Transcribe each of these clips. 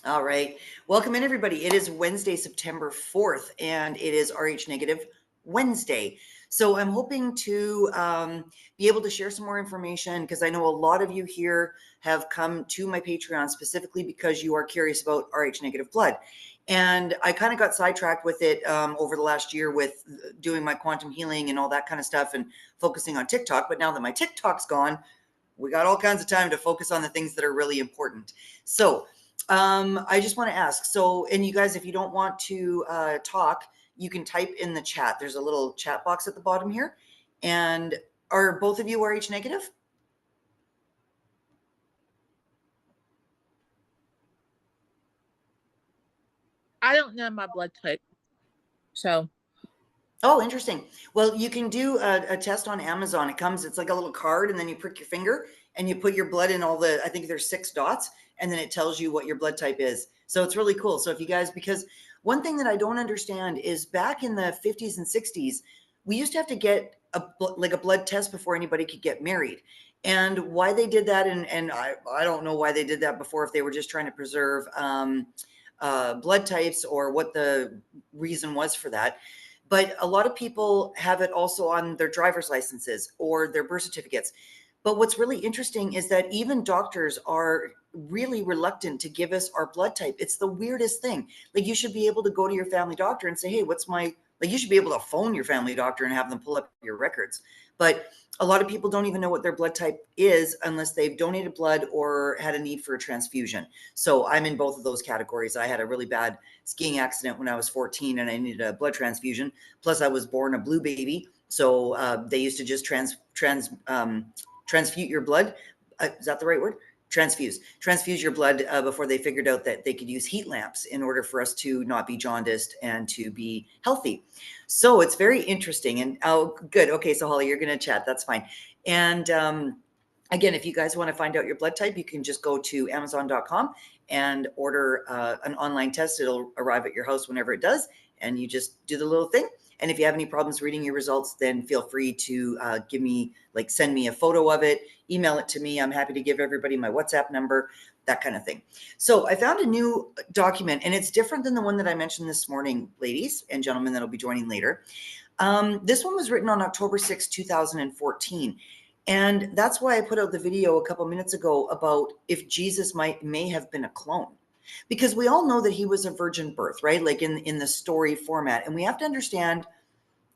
All right. Welcome in, everybody. It is Wednesday, September 4th, and it is RH Negative Wednesday. So I'm hoping to be able to share some more information because I know a lot of you here have come to my Patreon specifically because you are curious about RH negative blood. And I kind of got sidetracked with it over the last year with doing my quantum healing and all that kind of stuff and focusing on TikTok. But now that my TikTok's gone, we got all kinds of time to focus on the things that are really important. So I just want to ask. So, and you guys, if you don't want to talk, you can type in the chat. There's a little chat box at the bottom here. And are both of you RH negative? I don't know my blood type. So. Oh, interesting. Well, you can do a test on Amazon. It's like a little card, and then you prick your finger and you put your blood in I think there's 6 dots, and then it tells you what your blood type is. So it's really cool. So if you guys, because one thing that I don't understand is back in the 50s and 60s, we used to have to get a blood test before anybody could get married. And why they did that, and I don't know why they did that before, if they were just trying to preserve blood types or what the reason was for that. But a lot of people have it also on their driver's licenses or their birth certificates. But what's really interesting is that even doctors are really reluctant to give us our blood type. It's the weirdest thing. Like, you should be able to go to your family doctor and say, hey, you should be able to phone your family doctor and have them pull up your records. But a lot of people don't even know what their blood type is unless they've donated blood or had a need for a transfusion. So I'm in both of those categories. I had a really bad skiing accident when I was 14 and I needed a blood transfusion. Plus, I was born a blue baby. So they used to just transfuse your blood. Is that the right word? Transfuse your blood before they figured out that they could use heat lamps in order for us to not be jaundiced and to be healthy. So it's very interesting. And oh, good. Okay, so Holly, you're going to chat. That's fine. And again, if you guys want to find out your blood type, you can just go to Amazon.com and order an online test. It'll arrive at your house whenever it does, and you just do the little thing. And if you have any problems reading your results, then feel free to send me a photo of it, email it to me. I'm happy to give everybody my WhatsApp number, that kind of thing. So I found a new document, and it's different than the one that I mentioned this morning, ladies and gentlemen that'll be joining later. This one was written on October 6, 2014. And that's why I put out the video a couple minutes ago about if Jesus may have been a clone. Because we all know that he was a virgin birth, right? Like in the story format. And we have to understand,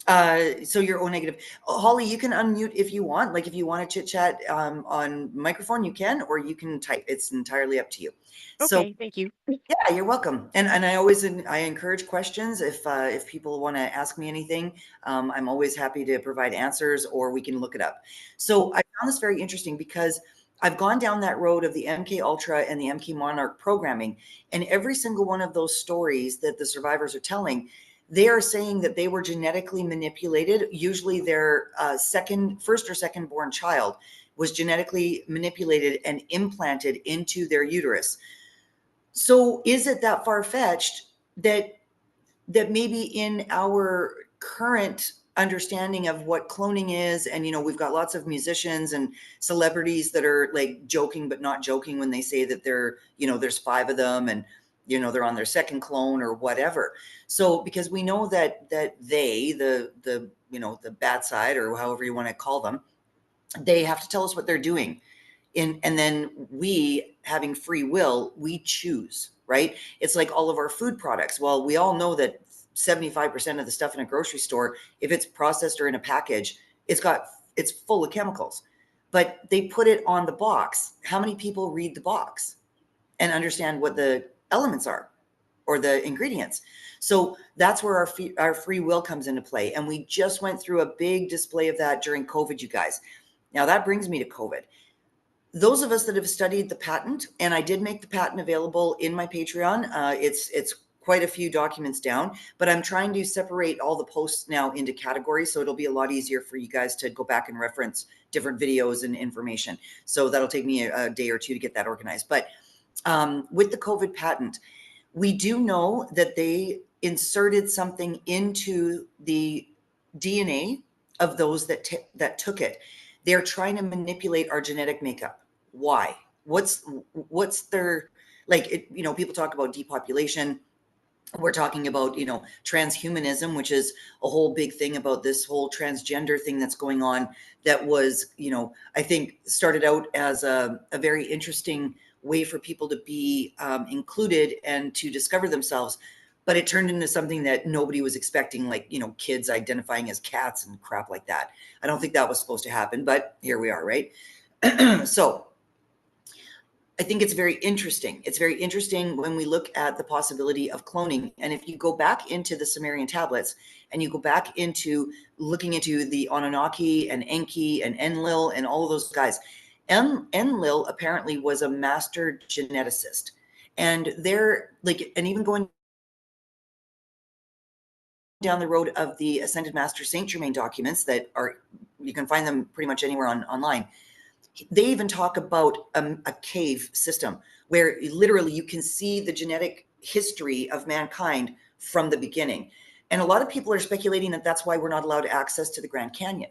so you're O negative. Holly, you can unmute if you want. Like if you want to chit chat on microphone, you can, or you can type. It's entirely up to you. Okay, so, thank you. Yeah, you're welcome. And I encourage questions. If people want to ask me anything, I'm always happy to provide answers, or we can look it up. So I found this very interesting because I've gone down that road of the MK Ultra and the MK Monarch programming, and every single one of those stories that the survivors are telling, they are saying that they were genetically manipulated. Usually their first or second born child was genetically manipulated and implanted into their uterus. So is it that far-fetched that maybe in our current understanding of what cloning is, and we've got lots of musicians and celebrities that are like joking but not joking when they say that there's 5 of them and they're on their second clone or whatever. So because we know that they, the bad side, or however you want to call them, they have to tell us what they're doing. And then we, having free will, we choose, right? It's like all of our food products. Well, we all know that 75% of the stuff in a grocery store, if it's processed or in a package, it's full of chemicals. But they put it on the box. How many people read the box and understand what the elements are or the ingredients? So that's where our free will comes into play. And we just went through a big display of that during COVID, you guys. Now that brings me to COVID. Those of us that have studied the patent, and I did make the patent available in my Patreon. It's quite a few documents down, but I'm trying to separate all the posts now into categories, so it'll be a lot easier for you guys to go back and reference different videos and information. So that'll take me a day or two to get that organized. But with the COVID patent, we do know that they inserted something into the DNA of those that took it. They're trying to manipulate our genetic makeup. Why? What's their, like it, people talk about depopulation. We're talking about, transhumanism, which is a whole big thing about this whole transgender thing that's going on. That was, I think started out as a very interesting way for people to be included and to discover themselves. But it turned into something that nobody was expecting, like, kids identifying as cats and crap like that. I don't think that was supposed to happen, but here we are, right? So I think it's very interesting. It's very interesting when we look at the possibility of cloning. And if you go back into the Sumerian tablets and you go back into looking into the Anunnaki and Enki and Enlil and all of those guys, Enlil apparently was a master geneticist. And they're like, and even going down the road of the Ascended Master Saint Germain documents that are, you can find them pretty much anywhere online. They even talk about a cave system where literally you can see the genetic history of mankind from the beginning. And a lot of people are speculating that that's why we're not allowed access to the Grand Canyon,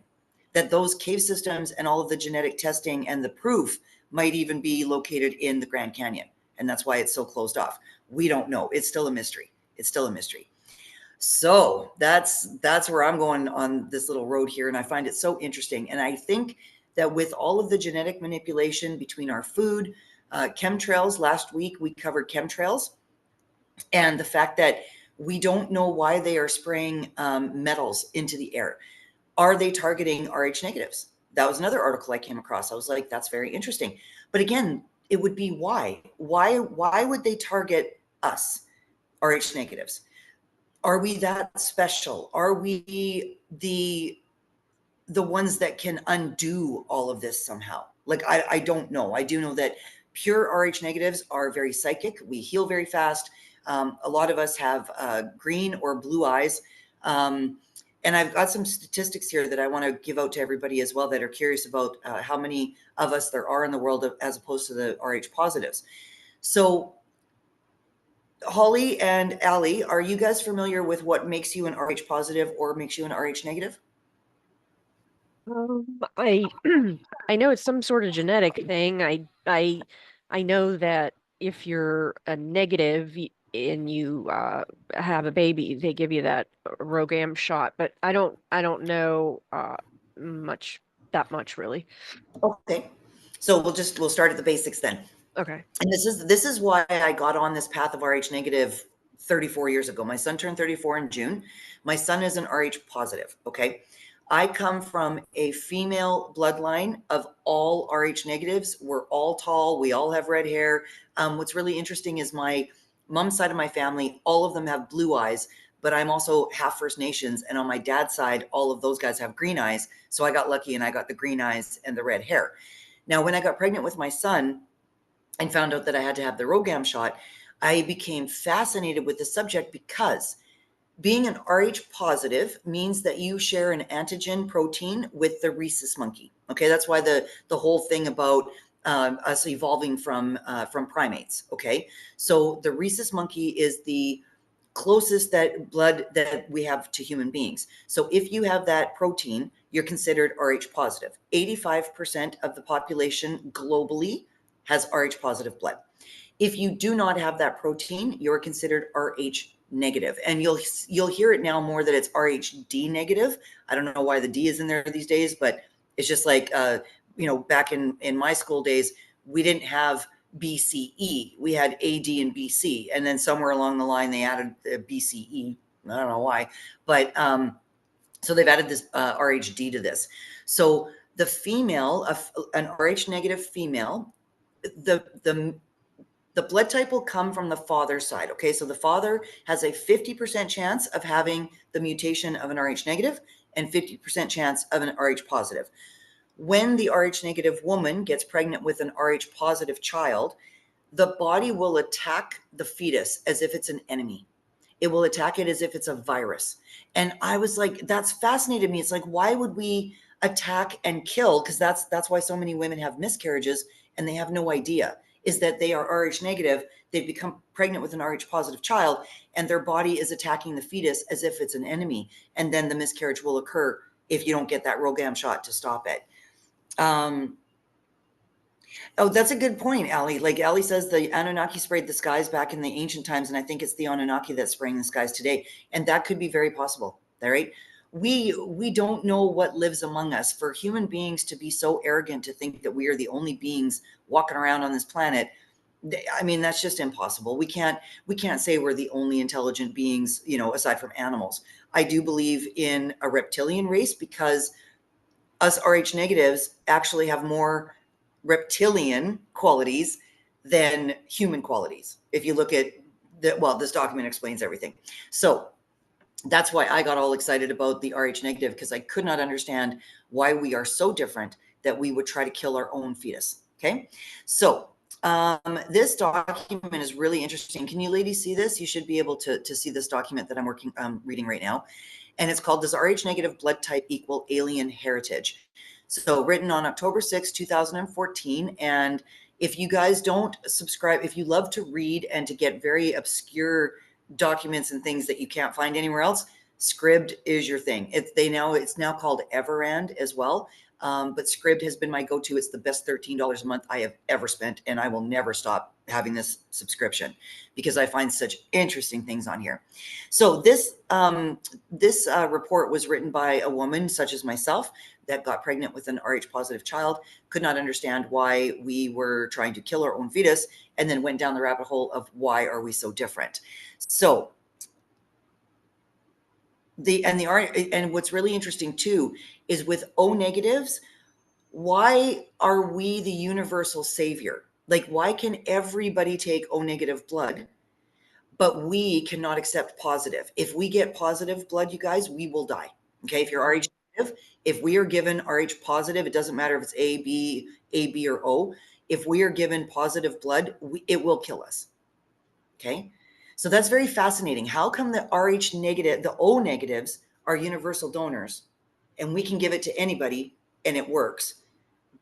that those cave systems and all of the genetic testing and the proof might even be located in the Grand Canyon. And that's why it's so closed off. We don't know. It's still a mystery. It's still a mystery. So that's where I'm going on this little road here. And I find it so interesting. And I think that with all of the genetic manipulation between our food, chemtrails, last week we covered chemtrails, and the fact that we don't know why they are spraying metals into the air. Are they targeting RH negatives? That was another article I came across. I was like, that's very interesting. But again, it would be why? Why would they target us, RH negatives? Are we that special? Are we the ones that can undo all of this somehow? Like, I don't know. I do know that pure RH negatives are very psychic. We heal very fast. A lot of us have green or blue eyes. And I've got some statistics here that I want to give out to everybody as well that are curious about how many of us there are in the world as opposed to the RH positives. So Holly and Allie, are you guys familiar with what makes you an RH positive or makes you an RH negative? I I know it's some sort of genetic thing. I know that if you're a negative and you have a baby, they give you that ROGAM shot, but I don't know much that much really. Okay. So we'll start at the basics then. Okay. And this is why I got on this path of RH negative 34 years ago. My son turned 34 in June. My son is an RH positive. Okay. I come from a female bloodline of all RH negatives. We're all tall. We all have red hair. What's really interesting is my mom's side of my family, all of them have blue eyes, but I'm also half First Nations. And on my dad's side, all of those guys have green eyes. So I got lucky and I got the green eyes and the red hair. Now, when I got pregnant with my son and found out that I had to have the ROGAM shot, I became fascinated with the subject because being an RH positive means that you share an antigen protein with the rhesus monkey. Okay, that's why the whole thing about us evolving from primates. Okay, so the rhesus monkey is the closest blood that we have to human beings. So if you have that protein, you're considered RH positive. 85% of the population globally has RH positive blood. If you do not have that protein, you're considered RH negative. And you'll hear it now more that it's RHD negative. I don't know why the D is in there these days, but it's just like back in my school days, we didn't have BCE. We had AD and BC, and then somewhere along the line they added BCE. I don't know why, but so they've added this RHD to this. So the female, an RH negative female, the blood type will come from the father's side. Okay, so the father has a 50% chance of having the mutation of an RH negative and 50% chance of an RH positive. When the RH negative woman gets pregnant with an RH positive child, the body will attack the fetus as if it's an enemy. It will attack it as if it's a virus. And I was like, that's fascinated me. It's like, why would we attack and kill? Because that's why so many women have miscarriages and they have no idea, is that they are RH negative. They've become pregnant with an RH positive child and their body is attacking the fetus as if it's an enemy. And then the miscarriage will occur if you don't get that ROGAM shot to stop it. Oh, that's a good point, Allie. Like Allie says, the Anunnaki sprayed the skies back in the ancient times, and I think it's the Anunnaki that's spraying the skies today, and that could be very possible. All right, we don't know what lives among us. For human beings to be so arrogant to think that we are the only beings walking around on this planet, I mean, that's just impossible. We can't say we're the only intelligent beings, aside from animals. I do believe in a reptilian race because us RH negatives actually have more reptilian qualities than human qualities. If you look at this document explains everything. So that's why I got all excited about the RH negative, because I could not understand why we are so different that we would try to kill our own fetus. Okay. So this document is really interesting. Can you ladies see this? You should be able to see this document that I'm reading right now. And it's called Does RH Negative Blood Type Equal Alien Heritage? So written on October 6, 2014. And if you guys don't subscribe, if you love to read and to get very obscure documents and things that you can't find anywhere else, Scribd is your thing. It's now called Everand as well. But Scribd has been my go-to. It's the best $13 a month I have ever spent, and I will never stop having this subscription because I find such interesting things on here. So this report was written by a woman such as myself that got pregnant with an RH positive child, could not understand why we were trying to kill our own fetus, and then went down the rabbit hole of why are we so different. So and what's really interesting too is with O negatives, why are we the universal savior? Like, why can everybody take O negative blood, but we cannot accept positive? If we get positive blood, you guys, we will die. Okay. If you're RH negative, if we are given RH positive, it doesn't matter if it's A, B, or O. If we are given positive blood, it will kill us. Okay. So that's very fascinating. How come the RH negative, the O negatives are universal donors and we can give it to anybody and it works,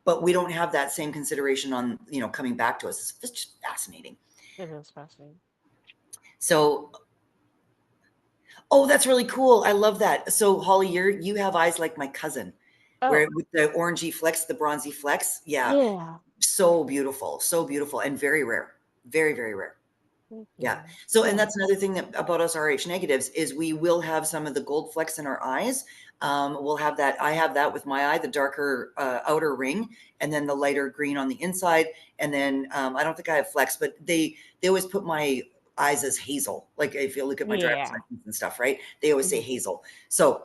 but we don't have that same consideration on, coming back to us? It's just fascinating. It is fascinating. So, oh, that's really cool. I love that. So Holly, you have eyes like my cousin, where with the orangey flecks, the bronzy flecks. Yeah. Yeah. So beautiful, and very rare, very, very rare. Yeah. So, and that's another thing that about us RH negatives is we will have some of the gold flecks in our eyes. We'll have that. I have that with my eye, the darker outer ring, and then the lighter green on the inside. And then I don't think I have flecks, but they always put my eyes as hazel. Like if you look at my driver's license and stuff, right? They always say hazel. So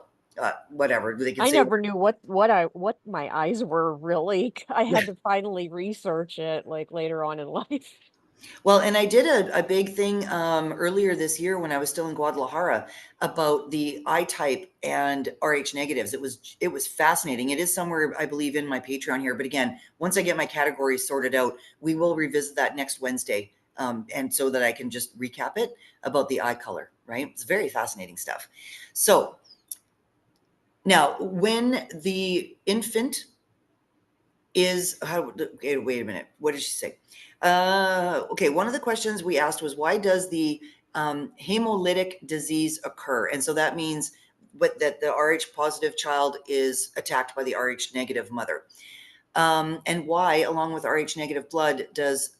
whatever they can I say. never knew what my eyes were really. I had to finally research it like later on in life. Well, and I did a big thing earlier this year when I was still in Guadalajara about the eye type and RH negatives. It was fascinating. It is somewhere, I believe, in my Patreon here. But again, once I get my categories sorted out, we will revisit that next Wednesday. And so that I can just recap it about the eye color, right? It's very fascinating stuff. So now when the infant is okay, wait a minute. What did she say? Okay, one of the questions we asked was why does the hemolytic disease occur? And so that means that the RH positive child is attacked by the RH negative mother. And why, along with RH negative blood, does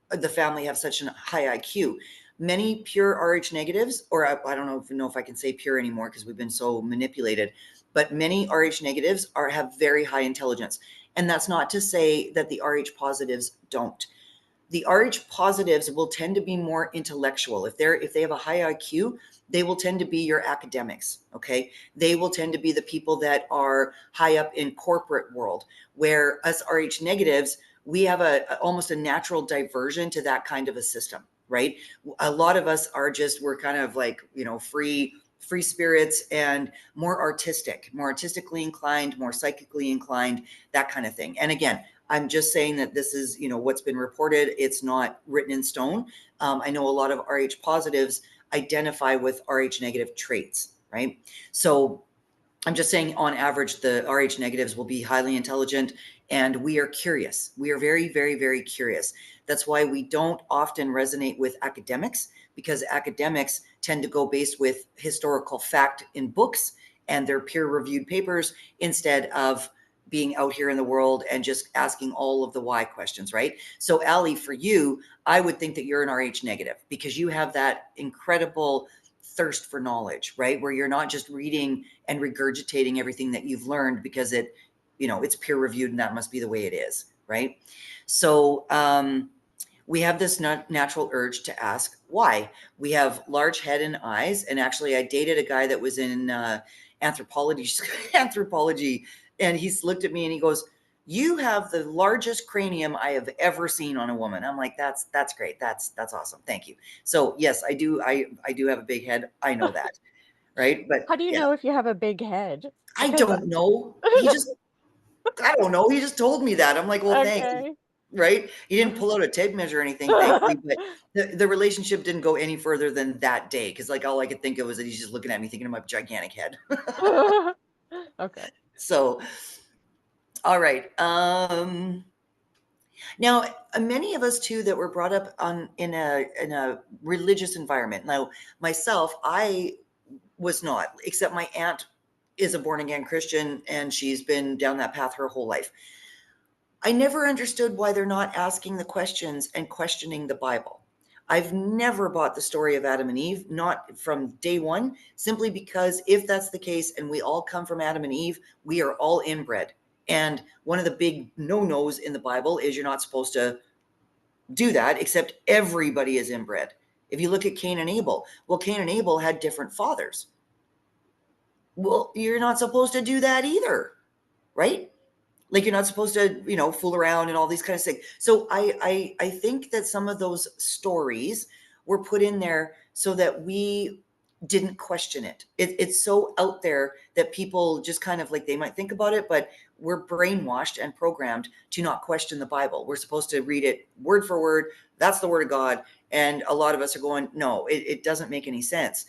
the family have such a high IQ? Many pure RH negatives, or I don't know if I can say pure anymore because we've been so manipulated, but many RH negatives have very high intelligence. And that's not to say that the RH positives don't. The RH positives will tend to be more intellectual. If they have a high IQ, they will tend to be your academics. Okay. They will tend to be the people that are high up in corporate world, where us RH negatives, we have almost a natural diversion to that kind of a system, right? A lot of us we're kind of like, free spirits and more artistically inclined, more psychically inclined, that kind of thing. And again, I'm just saying that this is, what's been reported. It's not written in stone. I know a lot of RH positives identify with RH negative traits, right? So I'm just saying on average, the RH negatives will be highly intelligent and we are curious. We are very, very, very curious. That's why we don't often resonate with academics, because academics tend to go based with historical fact in books and their peer-reviewed papers instead of being out here in the world and just asking all of the why questions, right? So Allie, for you, I would think that you're an RH negative because you have that incredible thirst for knowledge, right? Where you're not just reading and regurgitating everything that you've learned because it, it's peer reviewed and that must be the way it is, right? So we have this natural urge to ask why. We have large head and eyes. And actually, I dated a guy that was in anthropology, and he's looked at me and he goes, "You have the largest cranium I have ever seen on a woman." I'm like, that's great. That's awesome. Thank you. So yes, I do. I do have a big head. I know that, right? But How do you yeah, know if you have a big head? I Because don't know. I don't know. He just told me that. I'm like, well, thanks. okay. Right? He didn't pull out a tape measure or anything, thankfully, but the relationship didn't go any further than that day. Cause like all I could think of was that he's just looking at me thinking of my gigantic head. Okay. So, all right. Now many of us too that were brought up in a religious environment. Now myself, I was not, except my aunt is a born again Christian and she's been down that path her whole life. I never understood why they're not asking the questions and questioning the Bible. I've never bought the story of Adam and Eve, not from day one, simply because if that's the case and we all come from Adam and Eve, we are all inbred. And one of the big no-nos in the Bible is you're not supposed to do that, except everybody is inbred. If you look at Cain and Abel, well, Cain and Abel had different fathers. Well, you're not supposed to do that either, right? Like you're not supposed to, fool around and all these kind of things. So I think that some of those stories were put in there so that we didn't question it. It's so out there that people just kind of like they might think about it, but we're brainwashed and programmed to not question the Bible. We're supposed to read it word for word. That's the word of God. And a lot of us are going, no, it doesn't make any sense.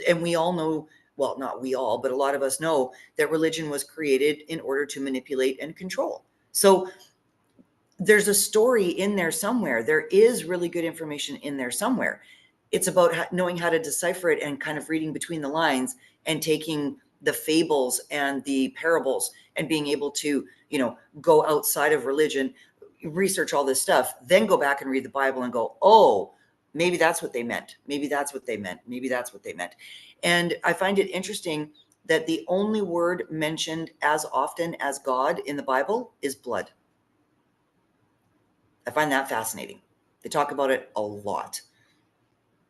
And we all know, well, not we all, but a lot of us know that religion was created in order to manipulate and control. So there's a story in there somewhere. There is really good information in there somewhere. It's about knowing how to decipher it and kind of reading between the lines and taking the fables and the parables and being able to, go outside of religion, research all this stuff, then go back and read the Bible and go, oh, maybe that's what they meant. Maybe that's what they meant. Maybe that's what they meant. And I find it interesting that the only word mentioned as often as God in the Bible is blood. I find that fascinating. They talk about it a lot.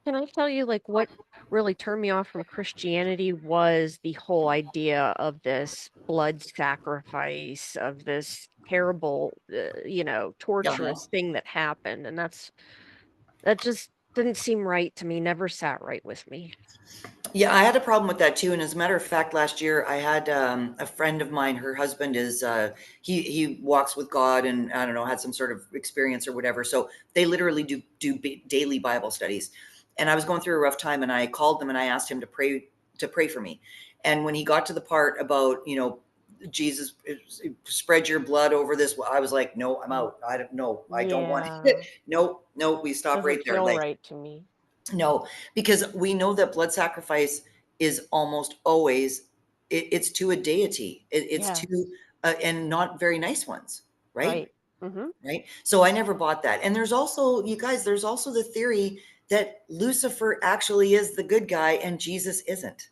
Can I tell you, like, what really turned me off from Christianity was the whole idea of this blood sacrifice, of this terrible, Yeah. torturous thing that happened. And that just didn't seem right to me, never sat right with me. Yeah, I had a problem with that too. And as a matter of fact, last year I had a friend of mine. Her husband is he walks with God, and I don't know, had some sort of experience or whatever. So they literally do daily Bible studies. And I was going through a rough time, and I called them and I asked him to pray for me. And when he got to the part about Jesus, spread your blood over this, I was like, no, I'm out. I don't know. I don't want it. Yeah, No, no. We stop right doesn't there. feel Like right to me. no, because we know that blood sacrifice is almost always it's to a deity. It's Yeah, to and not very nice ones, right? right. Mm-hmm. Right. So I never bought that. And there's also, you guys, there's also the theory that Lucifer actually is the good guy and Jesus isn't.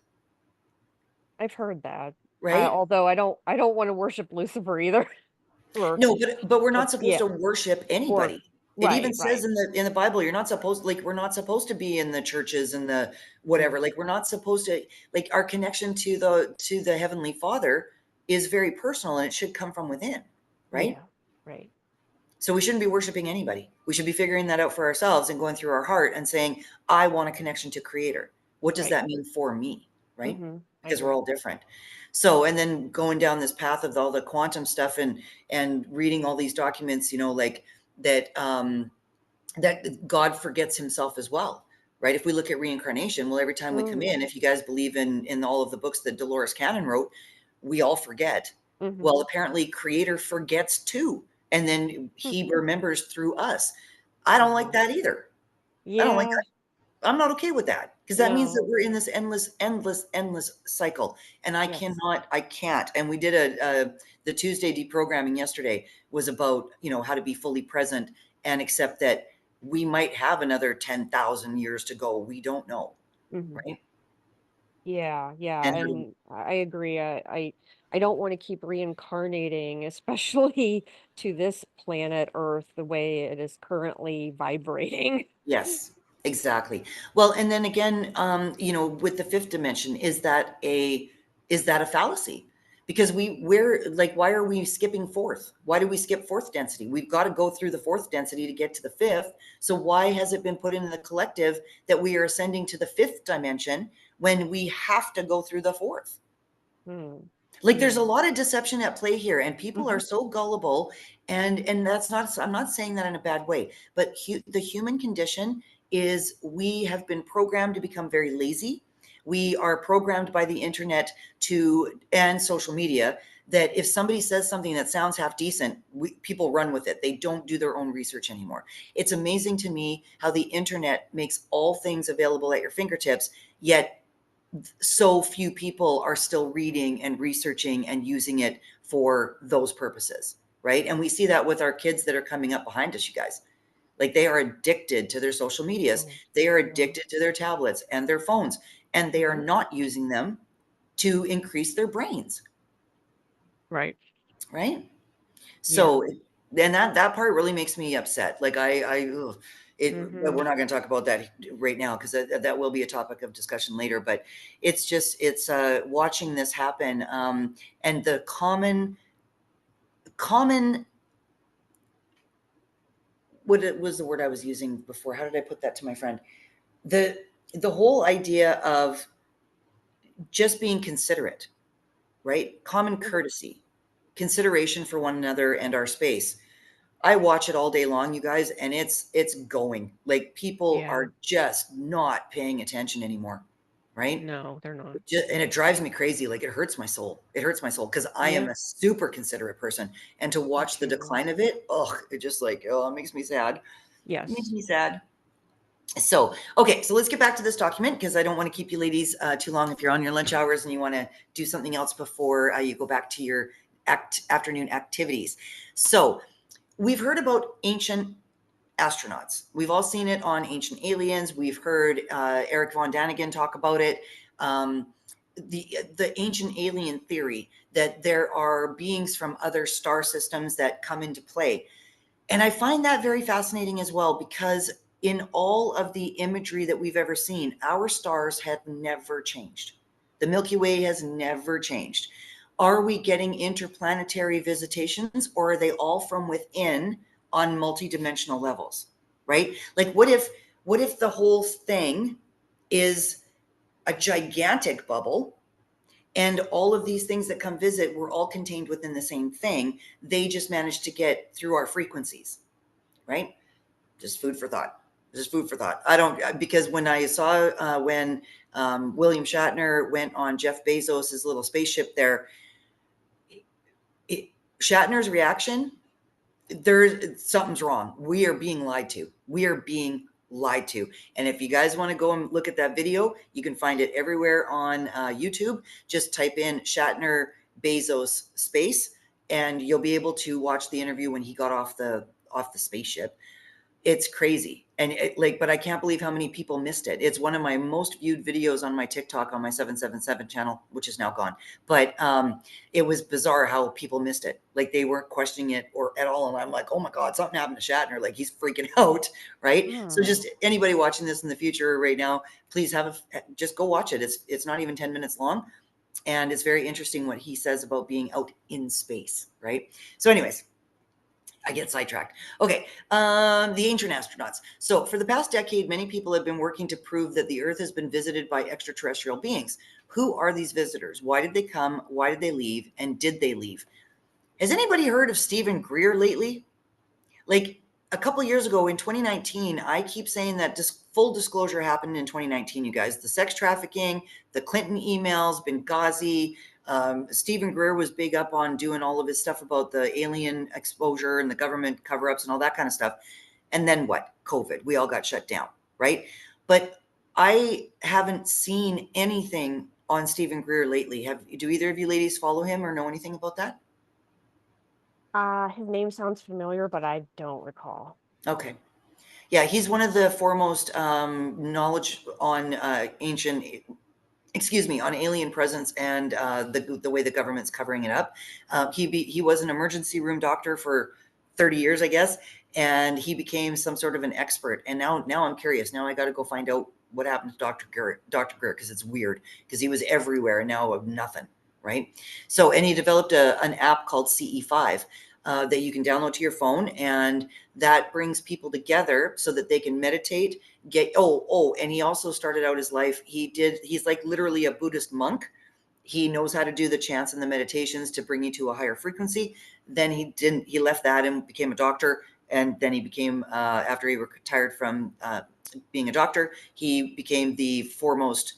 I've heard that. Right. Although I don't want to worship Lucifer either. or No, but we're or not supposed yeah, to worship or anybody. It even right, says right. in the Bible, you're not supposed, like we're not supposed to be in the churches and the Mm, whatever. Like we're not supposed to, like our connection to the Heavenly Father is very personal and it should come from within, right? yeah, right. So we shouldn't be worshiping anybody. We should be figuring that out for ourselves and going through our heart and saying, I want a connection to Creator. What does Right. that mean for me? Right? Mm-hmm. I Because we're agree. all different. So, and then going down this path of all the quantum stuff and reading all these documents, like that that God forgets himself as well. Right. If we look at reincarnation, well, every time we come Mm, in, if you guys believe in all of the books that Dolores Cannon wrote, we all forget. mm-hmm. Well, apparently Creator forgets too. And then he remembers through us. I don't like Mm-hmm. that either. I don't like Yeah, that. I'm not okay with that, because that means that No. we're in this endless cycle. And I Yes. can't. And we did the Tuesday deprogramming yesterday was about, how to be fully present and accept that we might have another 10,000 years to go. We don't know, Mhm. right? Yeah, yeah, And how do and I agree. I don't want to keep reincarnating, especially to this planet Earth, the way it is currently vibrating. Yes, exactly. Well, and then again, with the fifth dimension, is that a fallacy? Because we're like, why are we skipping fourth? Why do we skip fourth density? We've got to go through the fourth density to get to the fifth. So why has it been put in the collective that we are ascending to the fifth dimension when we have to go through the fourth? Hmm. Like, there's a Yeah. lot of deception at play here, and people Hmm. are so gullible. And that's not, I'm not saying that in a bad way, but the human condition is, we have been programmed to become very lazy. We are programmed by the internet and social media, that if somebody says something that sounds half decent, people run with it. They don't do their own research anymore. It's amazing to me how the internet makes all things available at your fingertips, yet so few people are still reading and researching and using it for those purposes, right? And we see that with our kids that are coming up behind us, you guys. Like, they are addicted to their social medias, Oh, they are yeah. addicted to their tablets and their phones, and they are Hmm. not using them to increase their brains, Right. right? Yeah. So, then that part really makes me upset. Like, ugh, but Hmm. we're not going to talk about that right now, because that will be a topic of discussion later. But it's watching this happen, and the common, what it was the word I was using before. How did I put that to my friend? The the whole idea of just being considerate, right? Common courtesy, consideration for one another and our space. I watch it all day long, you guys, and it's going. Like, people Yeah. are just not paying attention anymore, right? No, they're not. And it drives me crazy. Like, it hurts my soul. It hurts my soul, because I am Yeah. a super considerate person, and to Me watch the too. decline of it, oh, it just, like, oh, it makes me sad. It makes Yes. me sad. So, okay, so let's get back to this document, because I don't want to keep you ladies too long if you're on your lunch hours and you want to do something else before you go back to your afternoon activities. So, we've heard about ancient astronauts. We've all seen it on Ancient Aliens. We've heard Eric Von Daniken talk about it. Um, the ancient alien theory that there are beings from other star systems that come into play. And I find that very fascinating as well, because in all of the imagery that we've ever seen, our stars have never changed. The Milky Way has never changed. Are we getting interplanetary visitations, or are they all from within on multidimensional levels? Right? Like, what if the whole thing is a gigantic bubble, and all of these things that come visit were all contained within the same thing? They just managed to get through our frequencies, right? Just food for thought. Just food for thought. I don't, because when I saw when William Shatner went on Jeff Bezos's little spaceship there, it, Shatner's reaction, something's wrong. We are being lied to. We are being lied to. And if you guys want to go and look at that video, you can find it everywhere on YouTube. Just type in Shatner Bezos space, and you'll be able to watch the interview when he got off the spaceship. It's crazy. And but I can't believe how many people missed it. It's one of my most viewed videos on my TikTok, on my 777 channel, which is now gone. But it was bizarre how people missed it. Like, they weren't questioning it or at all. And I'm like, oh my God, something happened to Shatner. Like, he's freaking out. Right. So, Oh. just anybody watching this in the future right now, please just go watch it. It's not even 10 minutes long. And it's very interesting what he says about being out in space. Right. So, anyways, I get sidetracked. Okay, the ancient astronauts. So, for the past decade, many people have been working to prove that the Earth has been visited by extraterrestrial beings. Who are these visitors? Why did they come? Why did they leave? And did they leave? Has anybody heard of Stephen Greer lately? Like, a couple years ago in 2019, I keep saying that full disclosure happened in 2019, you guys. The sex trafficking, the Clinton emails, Benghazi. Stephen Greer was big up on doing all of his stuff about the alien exposure and the government cover ups and all that kind of stuff. And then what? COVID. We all got shut down, right? But I haven't seen anything on Stephen Greer lately. Do either of you ladies follow him or know anything about that? His name sounds familiar, but I don't recall. Okay. Yeah, he's one of the foremost knowledge on on alien presence and the way the government's covering it up. He was an emergency room doctor for 30 years, I guess, and he became some sort of an expert. And now I'm curious. Now I got to go find out what happened to Dr. Greer, because it's weird, because he was everywhere and now nothing, right? So, and he developed an app called CE5 that you can download to your phone, and that brings people together so that they can meditate, and he also started out his life, he's like literally a Buddhist monk. He knows how to do the chants and the meditations to bring you to a higher frequency. Then he left that and became a doctor. And then he became, after he retired from being a doctor, he became the foremost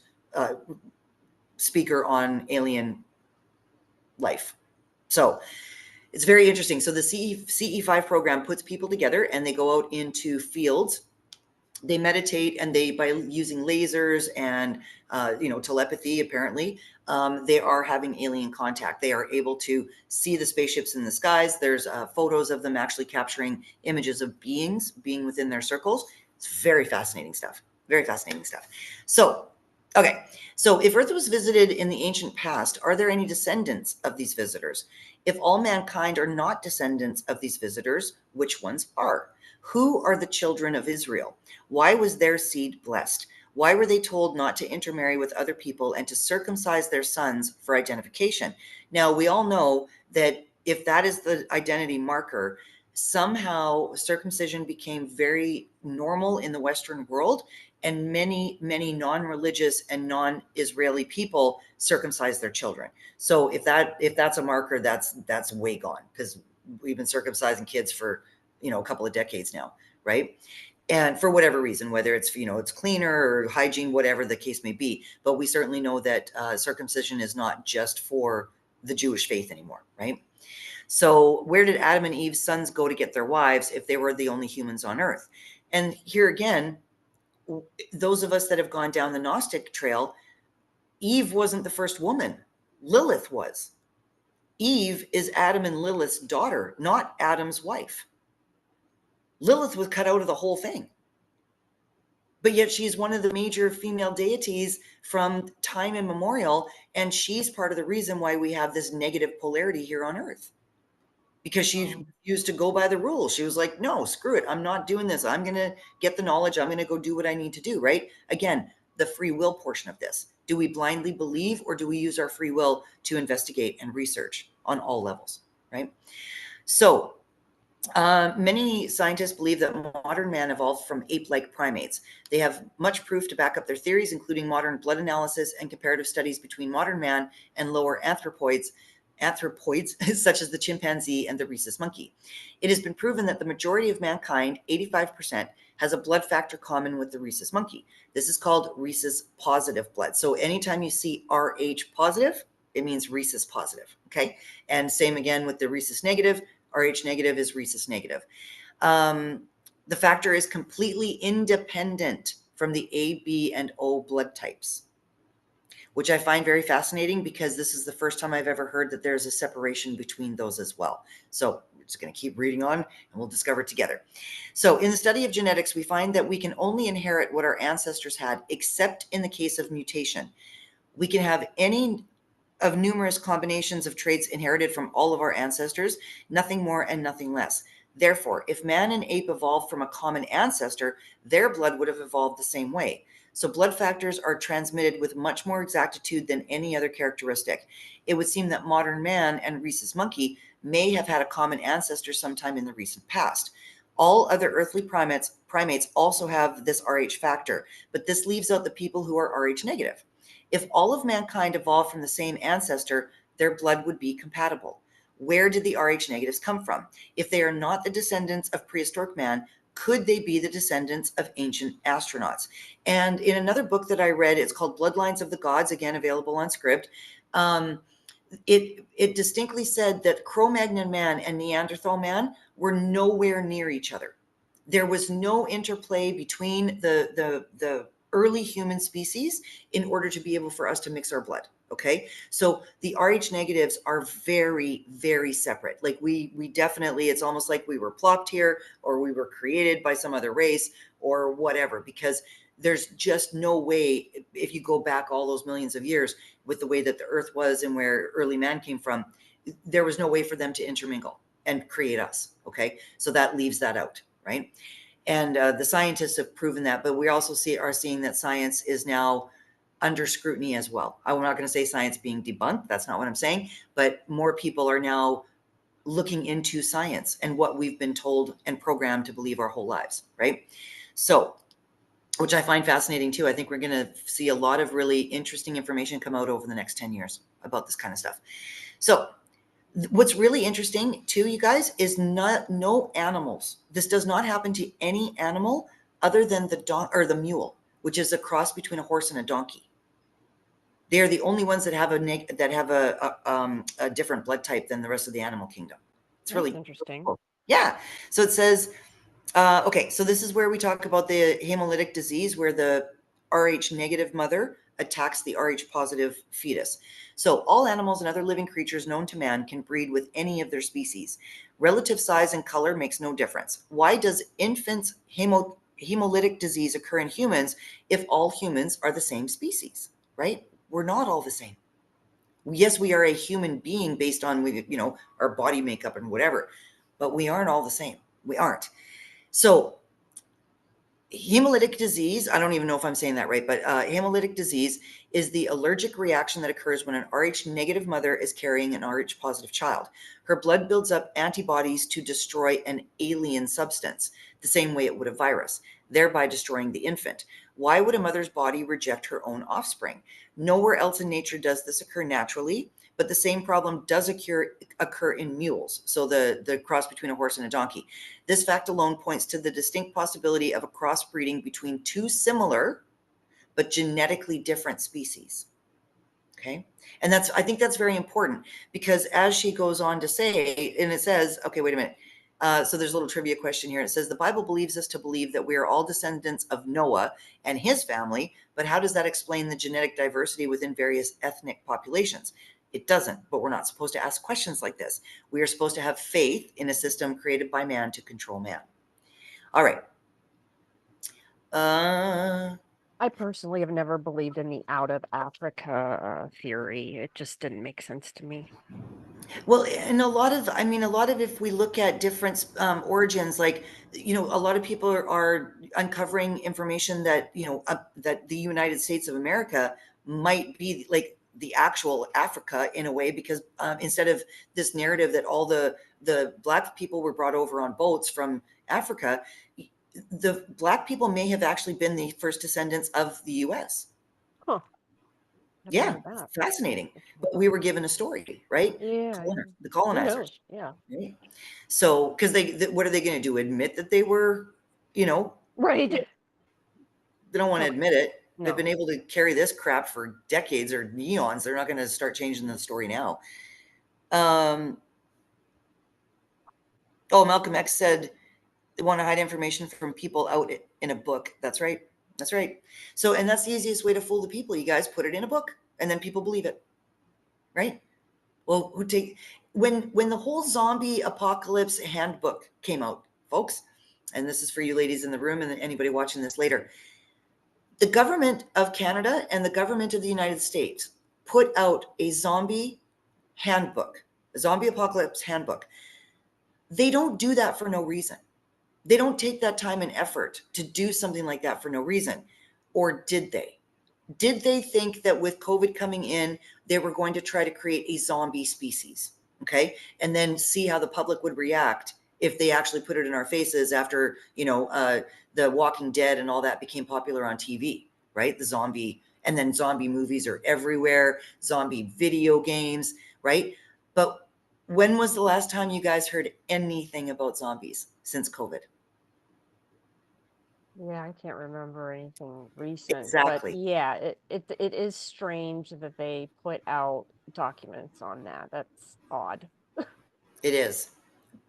speaker on alien life. So it's very interesting. So the CE5 program puts people together and they go out into fields. They meditate, and by using lasers and telepathy, apparently, they are having alien contact. They are able to see the spaceships in the skies. There's photos of them actually capturing images of beings being within their circles. It's very fascinating stuff. Very fascinating stuff. So, okay. So if Earth was visited in the ancient past, are there any descendants of these visitors? If all mankind are not descendants of these visitors, which ones are? Who are the children of Israel? Why was their seed blessed? Why were they told not to intermarry with other people and to circumcise their sons for identification? Now, we all know that if that is the identity marker, somehow circumcision became very normal in the Western world, and many, many non-religious and non-Israeli people circumcise their children. So if that's a marker, that's way gone, because we've been circumcising kids for a couple of decades now, right? And for whatever reason, whether it's it's cleaner or hygiene, whatever the case may be, but we certainly know that circumcision is not just for the Jewish faith anymore, right? So where did Adam and Eve's sons go to get their wives if they were the only humans on Earth? And here again, those of us that have gone down the Gnostic trail, Eve wasn't the first woman. Lilith was. Eve is Adam and Lilith's daughter, not Adam's wife. Lilith was cut out of the whole thing. But yet she's one of the major female deities from time immemorial, and she's part of the reason why we have this negative polarity here on Earth. Because she used to go by the rules. She was like, no, screw it. I'm not doing this. I'm going to get the knowledge. I'm going to go do what I need to do, right? Again, the free will portion of this. Do we blindly believe, or do we use our free will to investigate and research on all levels, right? So many scientists believe that modern man evolved from ape-like primates. They have much proof to back up their theories, including modern blood analysis and comparative studies between modern man and lower anthropoids such as the chimpanzee and the rhesus monkey. It has been proven that the majority of mankind, 85%, has a blood factor common with the rhesus monkey. This is called rhesus positive blood. So anytime you see Rh positive, it means rhesus positive, okay? And same again with the rhesus negative. Rh negative is rhesus negative. The factor is completely independent from the A, B, and O blood types, which I find very fascinating, because this is the first time I've ever heard that there's a separation between those as well. So we're just going to keep reading on and we'll discover it together. So in the study of genetics, we find that we can only inherit what our ancestors had, except in the case of mutation. We can have any of numerous combinations of traits inherited from all of our ancestors, nothing more and nothing less. Therefore, if man and ape evolved from a common ancestor, their blood would have evolved the same way. So blood factors are transmitted with much more exactitude than any other characteristic. It would seem that modern man and rhesus monkey may have had a common ancestor sometime in the recent past. All other earthly primates also have this Rh factor, but this leaves out the people who are Rh negative. If all of mankind evolved from the same ancestor, their blood would be compatible. Where did the Rh negatives come from? If they are not the descendants of prehistoric man, could they be the descendants of ancient astronauts? And in another book that I read, it's called Bloodlines of the Gods, again, available on Scribd. It distinctly said that Cro-Magnon man and Neanderthal man were nowhere near each other. There was no interplay between the early human species in order to be able for us to mix our blood. Okay, so the RH negatives are very, very separate. Like we definitely, it's almost like we were plopped here or we were created by some other race or whatever, because there's just no way, if you go back all those millions of years with the way that the earth was and where early man came from, there was no way for them to intermingle and create us. Okay, so that leaves that out, right? And the scientists have proven that, but we also are seeing that science is now under scrutiny as well. I'm not going to say science being debunked. That's not what I'm saying. But more people are now looking into science and what we've been told and programmed to believe our whole lives, right? So, which I find fascinating too. I think we're going to see a lot of really interesting information come out over the next 10 years about this kind of stuff. So, what's really interesting too, you guys, is no animals. This does not happen to any animal other than the mule, which is a cross between a horse and a donkey. They are the only ones that have a different blood type than the rest of the animal kingdom. It's That's really interesting. cool. Yeah. So it says, okay, so this is where we talk about the hemolytic disease, where the RH negative mother attacks the RH positive fetus. So all animals and other living creatures known to man can breed with any of their species. Relative size and color makes no difference. Why does infants' hemolytic disease occur in humans if all humans are the same species, right? We're not all the same. Yes, we are a human being based on, our body makeup and whatever, but we aren't all the same. We aren't. So hemolytic disease, I don't even know if I'm saying that right, but hemolytic disease is the allergic reaction that occurs when an RH negative mother is carrying an RH positive child. Her blood builds up antibodies to destroy an alien substance, the same way it would a virus, thereby destroying the infant. Why would a mother's body reject her own offspring? Nowhere else in nature does this occur naturally, but the same problem does occur in mules, so the cross between a horse and a donkey. This fact alone points to the distinct possibility of a crossbreeding between two similar but genetically different species. Okay. And I think that's very important, because as she goes on to say, and it says, okay, wait a minute. So there's a little trivia question here. It says, the Bible believes us to believe that we are all descendants of Noah and his family, but how does that explain the genetic diversity within various ethnic populations? It doesn't, but we're not supposed to ask questions like this. We are supposed to have faith in a system created by man to control man. All right. I personally have never believed in the out of Africa theory. It just didn't make sense to me. Well, and a lot of, if we look at different origins, like, a lot of people are uncovering information that, that the United States of America might be like the actual Africa in a way, because instead of this narrative that all the Black people were brought over on boats from Africa, the Black people may have actually been the first descendants of the U.S. Huh. Yeah, fascinating. But we were given a story, right? Yeah. The Who colonizers. knows? Yeah. Right? So, because what are they going to do? Admit that they were, Right. they don't want to admit it. No. They've been able to carry this crap for decades or eons. They're not going to start changing the story now. Malcolm X said they want to hide information from people out in a book. That's right. That's right. So, and that's the easiest way to fool the people. You guys put it in a book and then people believe it. Right? Well, when the whole zombie apocalypse handbook came out, folks, and this is for you ladies in the room and anybody watching this later, the government of Canada and the government of the United States put out a zombie handbook, a zombie apocalypse handbook. They don't do that for no reason. They don't take that time and effort to do something like that for no reason. Or did they? Did they think that with COVID coming in, they were going to try to create a zombie species? Okay. And then see how the public would react if they actually put it in our faces after, The Walking Dead and all that became popular on TV, right? The zombie, and then zombie movies are everywhere, zombie video games, right? But when was the last time you guys heard anything about zombies since COVID? Yeah, I can't remember anything recent. Exactly. But yeah, it is strange that they put out documents on that. That's odd. It is.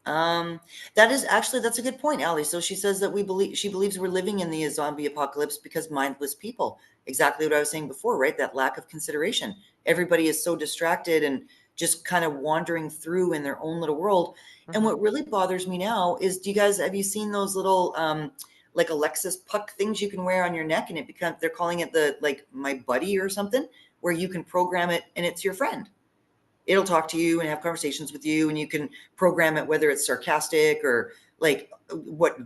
That is actually, that's a good point, Allie. So she says that she believes we're living in the zombie apocalypse because mindless people. Exactly what I was saying before, right? That lack of consideration. Everybody is so distracted and just kind of wandering through in their own little world. And what really bothers me now is, have you seen those little, like Alexis puck things you can wear on your neck, and they're calling it like my buddy or something, where you can program it and it's your friend. It'll talk to you and have conversations with you, and you can program it whether it's sarcastic or like what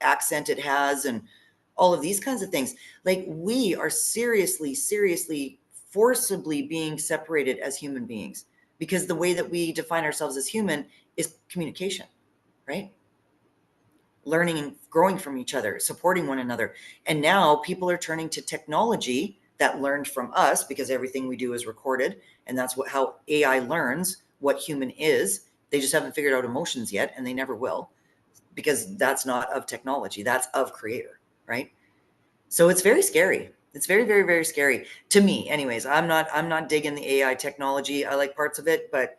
accent it has and all of these kinds of things. Like, we are seriously forcibly being separated as human beings, because the way that we define ourselves as human is communication, right? Learning and growing from each other, supporting one another. And now people are turning to technology that learned from us, because everything we do is recorded, and that's how AI learns what human is. They just haven't figured out emotions yet, and they never will, because that's not of technology, that's of creator, right? So it's very scary. It's very scary to me. Anyways, I'm not digging the AI technology. I like parts of it, but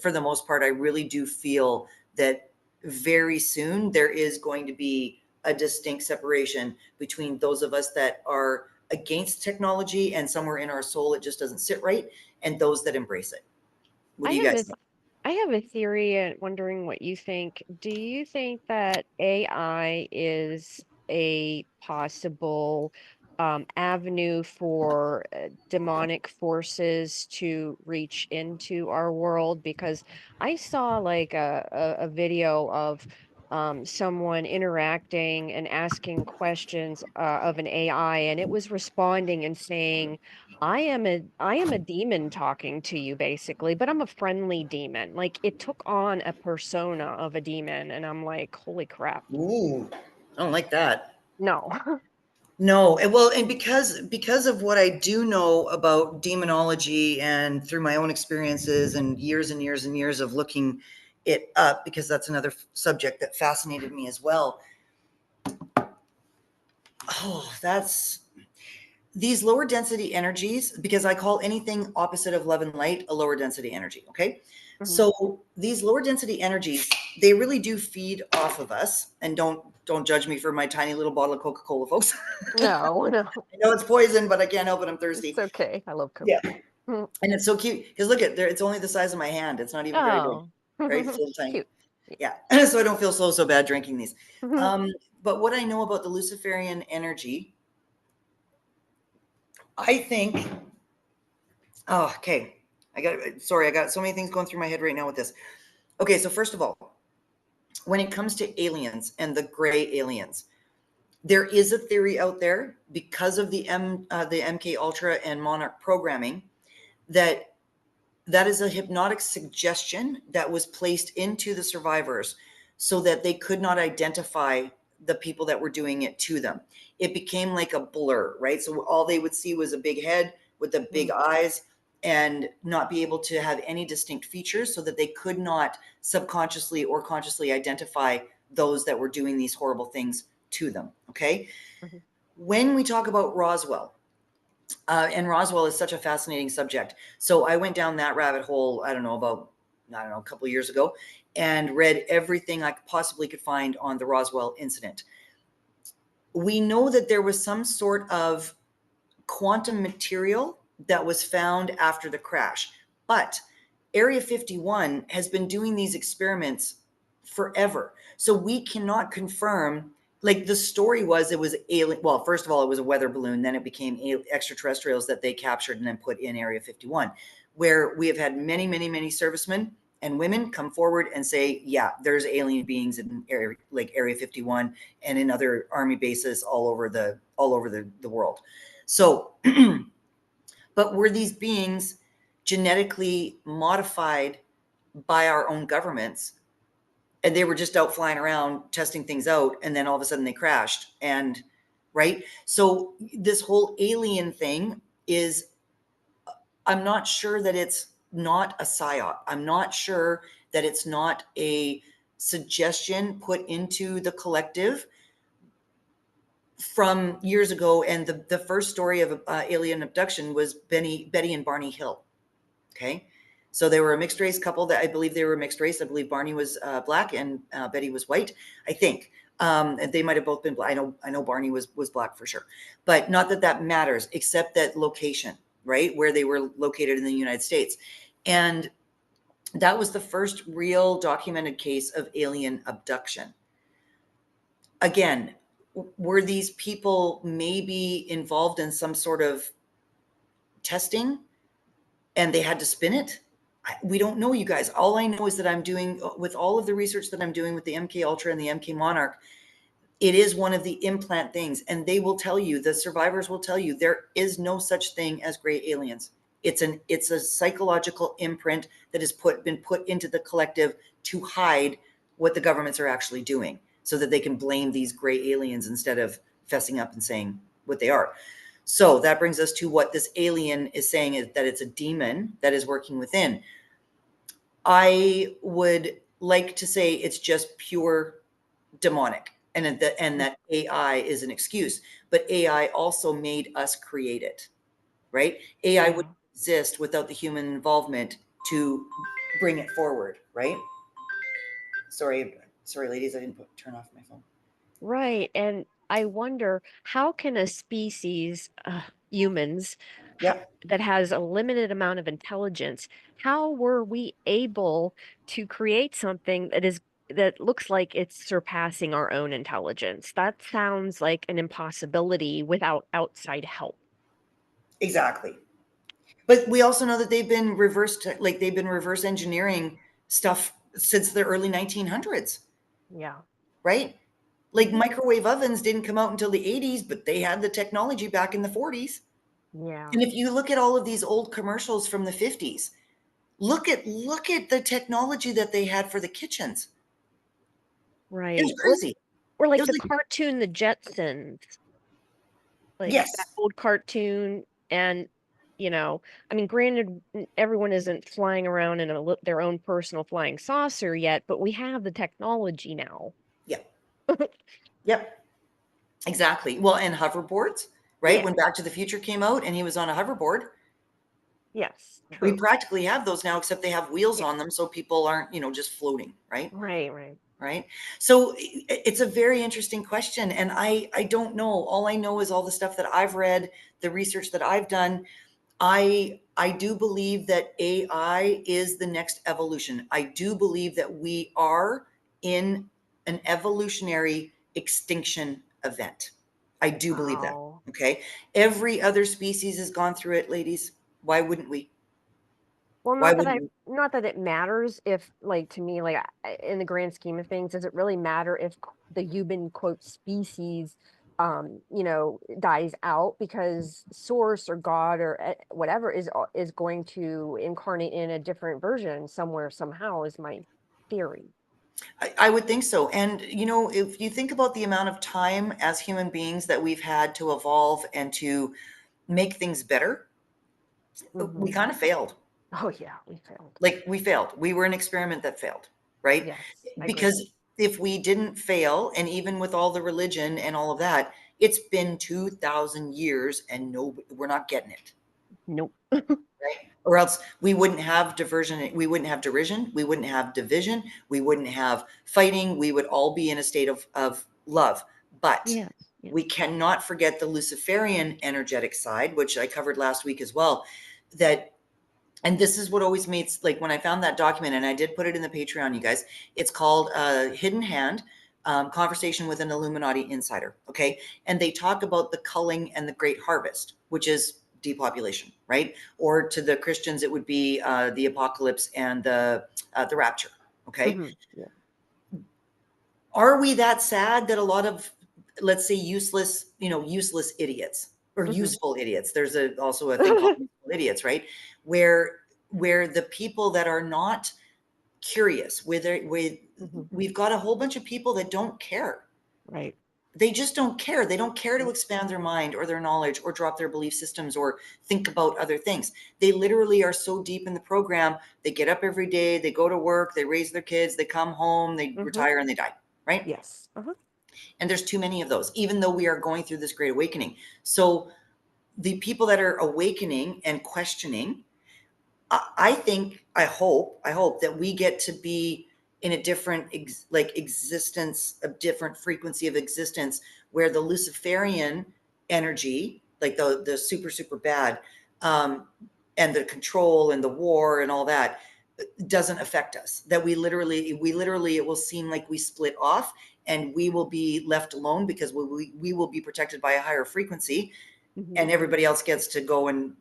for the most part, I really do feel that very soon there is going to be a distinct separation between those of us that are against technology and somewhere in our soul it just doesn't sit right, and those that embrace it. What I do you have guys a I have a theory and wondering what you think. Do you think that AI is a possible avenue for demonic forces to reach into our world? Because I saw like a video of someone interacting and asking questions of an AI, and it was responding and saying, I am a demon talking to you basically, but I'm a friendly demon. Like, it took on a persona of a demon, and I'm like, holy crap. Ooh, I don't like that. No. No, well, and because of what I do know about demonology, and through my own experiences and years of looking it up, because that's another subject that fascinated me as well. Oh, that's these lower density energies, because I call anything opposite of love and light a lower density energy. Okay. Mhm. So these lower density energies, they really do feed off of us. And don't judge me for my tiny little bottle of Coca-Cola, folks. No, no. I know it's poison, but I can't help it. I'm thirsty. It's okay. I love Coke. Yeah. And it's so cute because look at there, it's only the size of my hand. It's not even very big, Oh. right? It's little tiny. Cute. Yeah. So I don't feel so bad drinking these. But what I know about the Luciferian energy, I think, oh, okay. I got so many things going through my head right now with this. Okay, so first of all, when it comes to aliens and the gray aliens, there is a theory out there, because of the MK Ultra and Monarch programming, that is a hypnotic suggestion that was placed into the survivors so that they could not identify the people that were doing it to them. It became like a blur, right? So all they would see was a big head with the big eyes, and not be able to have any distinct features, so that they could not subconsciously or consciously identify those that were doing these horrible things to them. Okay. Mhm. When we talk about Roswell, and Roswell is such a fascinating subject. So I went down that rabbit hole, I don't know, a couple of years ago, and read everything I possibly could find on the Roswell incident. We know that there was some sort of quantum material that was found after the crash, but Area 51 has been doing these experiments forever. So we cannot confirm. Like, the story was it was alien. Well, first of all, it was a weather balloon. Then it became extraterrestrials that they captured and then put in Area 51, where we have had many servicemen and women come forward and say, yeah, there's alien beings in Area 51 and in other army bases all over the world. So, but were these beings genetically modified by our own governments, and they were just out flying around testing things out, and then all of a sudden they crashed? And right, so this whole alien thing is, I'm not sure that it's not a psyop. I'm not sure that it's not a suggestion put into the collective from years ago. And the first story of alien abduction was Betty and Barney Hill. Okay. So they were a mixed race couple that I believe they were a mixed race. I believe Barney was black and Betty was white, I think. And they might have both been black. I know Barney was black for sure, but not that that matters, except that location, right? Where they were located in the United States. And that was the first real documented case of alien abduction. Again, were these people maybe involved in some sort of testing and they had to spin it? We don't know, you guys. All I know is that I'm doing, with all of the research that I'm doing with the MK Ultra and the MK Monarch, it is one of the implant things. And they will tell you, the survivors will tell you, there is no such thing as gray aliens. It's a psychological imprint that has been put into the collective to hide what the governments are actually doing, so that they can blame these gray aliens instead of fessing up and saying what they are. So that brings us to what this alien is saying, is that it's a demon that is working within. I would like to say it's just pure demonic, and that AI is an excuse, but AI also made us create it, right? AI would exist without the human involvement to bring it forward, right? Sorry, ladies, I didn't turn off my phone. Right. And I wonder, how can a species, humans, Yeah, that has a limited amount of intelligence, how were we able to create something that looks like it's surpassing our own intelligence? That sounds like an impossibility without outside help. exactly. But we also know that they've been reverse engineering stuff since the early 1900s, Yeah. right? Like microwave ovens didn't come out until the 80s, but they had the technology back in the 40s. Yeah. And if you look at all of these old commercials from the 50s, look at the technology that they had for the kitchens. It was Right. crazy. Or It like was the like, cartoon, The Jetsons, like that yes, old cartoon. And, I mean, granted, everyone isn't flying around in their own personal flying saucer yet, but we have the technology now. yep, yep, exactly. Well, and hoverboards, right? Yeah. When Back to the Future came out and he was on a hoverboard, Yes. we True. practically have those now, except they have wheels Yeah. on them, so people aren't, just floating, right? Right. Right. Right. So it's a very interesting question, and I don't know. All I know is all the stuff that I've read, the research that I've done. I do believe that AI is the next evolution. I do believe that we are in an evolutionary extinction event. I do believe that. Wow. Okay. Every other species has gone through it, ladies. Why wouldn't we? Well, Why wouldn't we? not that it matters if, like, to me, like, in the grand scheme of things, does it really matter if the human quote species, dies out, because source or God or whatever is going to incarnate in a different version somewhere somehow, is my theory. I would think so. And, if you think about the amount of time as human beings that we've had to evolve and to make things better, we Hmm. kind of failed. Oh yeah, we failed. Like, we failed. We were an experiment that failed, right? Yes, I agree. Because if we didn't fail, and even with all the religion and all of that, it's been 2,000 years and no, we're not getting it. Nope. Right? Or else we wouldn't have diversion, we wouldn't have derision, we wouldn't have division, we wouldn't have fighting, we would all be in a state of love. But Yes. Yes. we cannot forget the Luciferian energetic side, which I covered last week as well. That, and this is what always makes, like, when I found that document, and I did put it in the Patreon, you guys, it's called Hidden Hand, Conversation with an Illuminati Insider. Okay. And they talk about the culling and the Great Harvest, which is depopulation, right? Or to the Christians, it would be the apocalypse and the rapture. Okay. Hmm. Yeah. Are we that sad that a lot of, let's say, useless idiots, or Hmm. useful idiots? There's also a thing called useful idiots, right? Where the people that are not curious, Hmm. we've got a whole bunch of people that don't care. Right. They just don't care. They don't care to expand their mind or their knowledge or drop their belief systems or think about other things. They literally are so deep in the program. They get up every day, they go to work, they raise their kids, they come home, they Hmm. retire, and they die, right? Yes. Uh-huh. And there's too many of those, even though we are going through this great awakening. So the people that are awakening and questioning, I think, I hope that we get to be in a different existence, a different frequency of existence, where the Luciferian energy, like the super bad, and the control and the war and all that, doesn't affect us. That we literally, it will seem like we split off, and we will be left alone because we will be protected by a higher frequency, Mhm. and everybody else gets to go and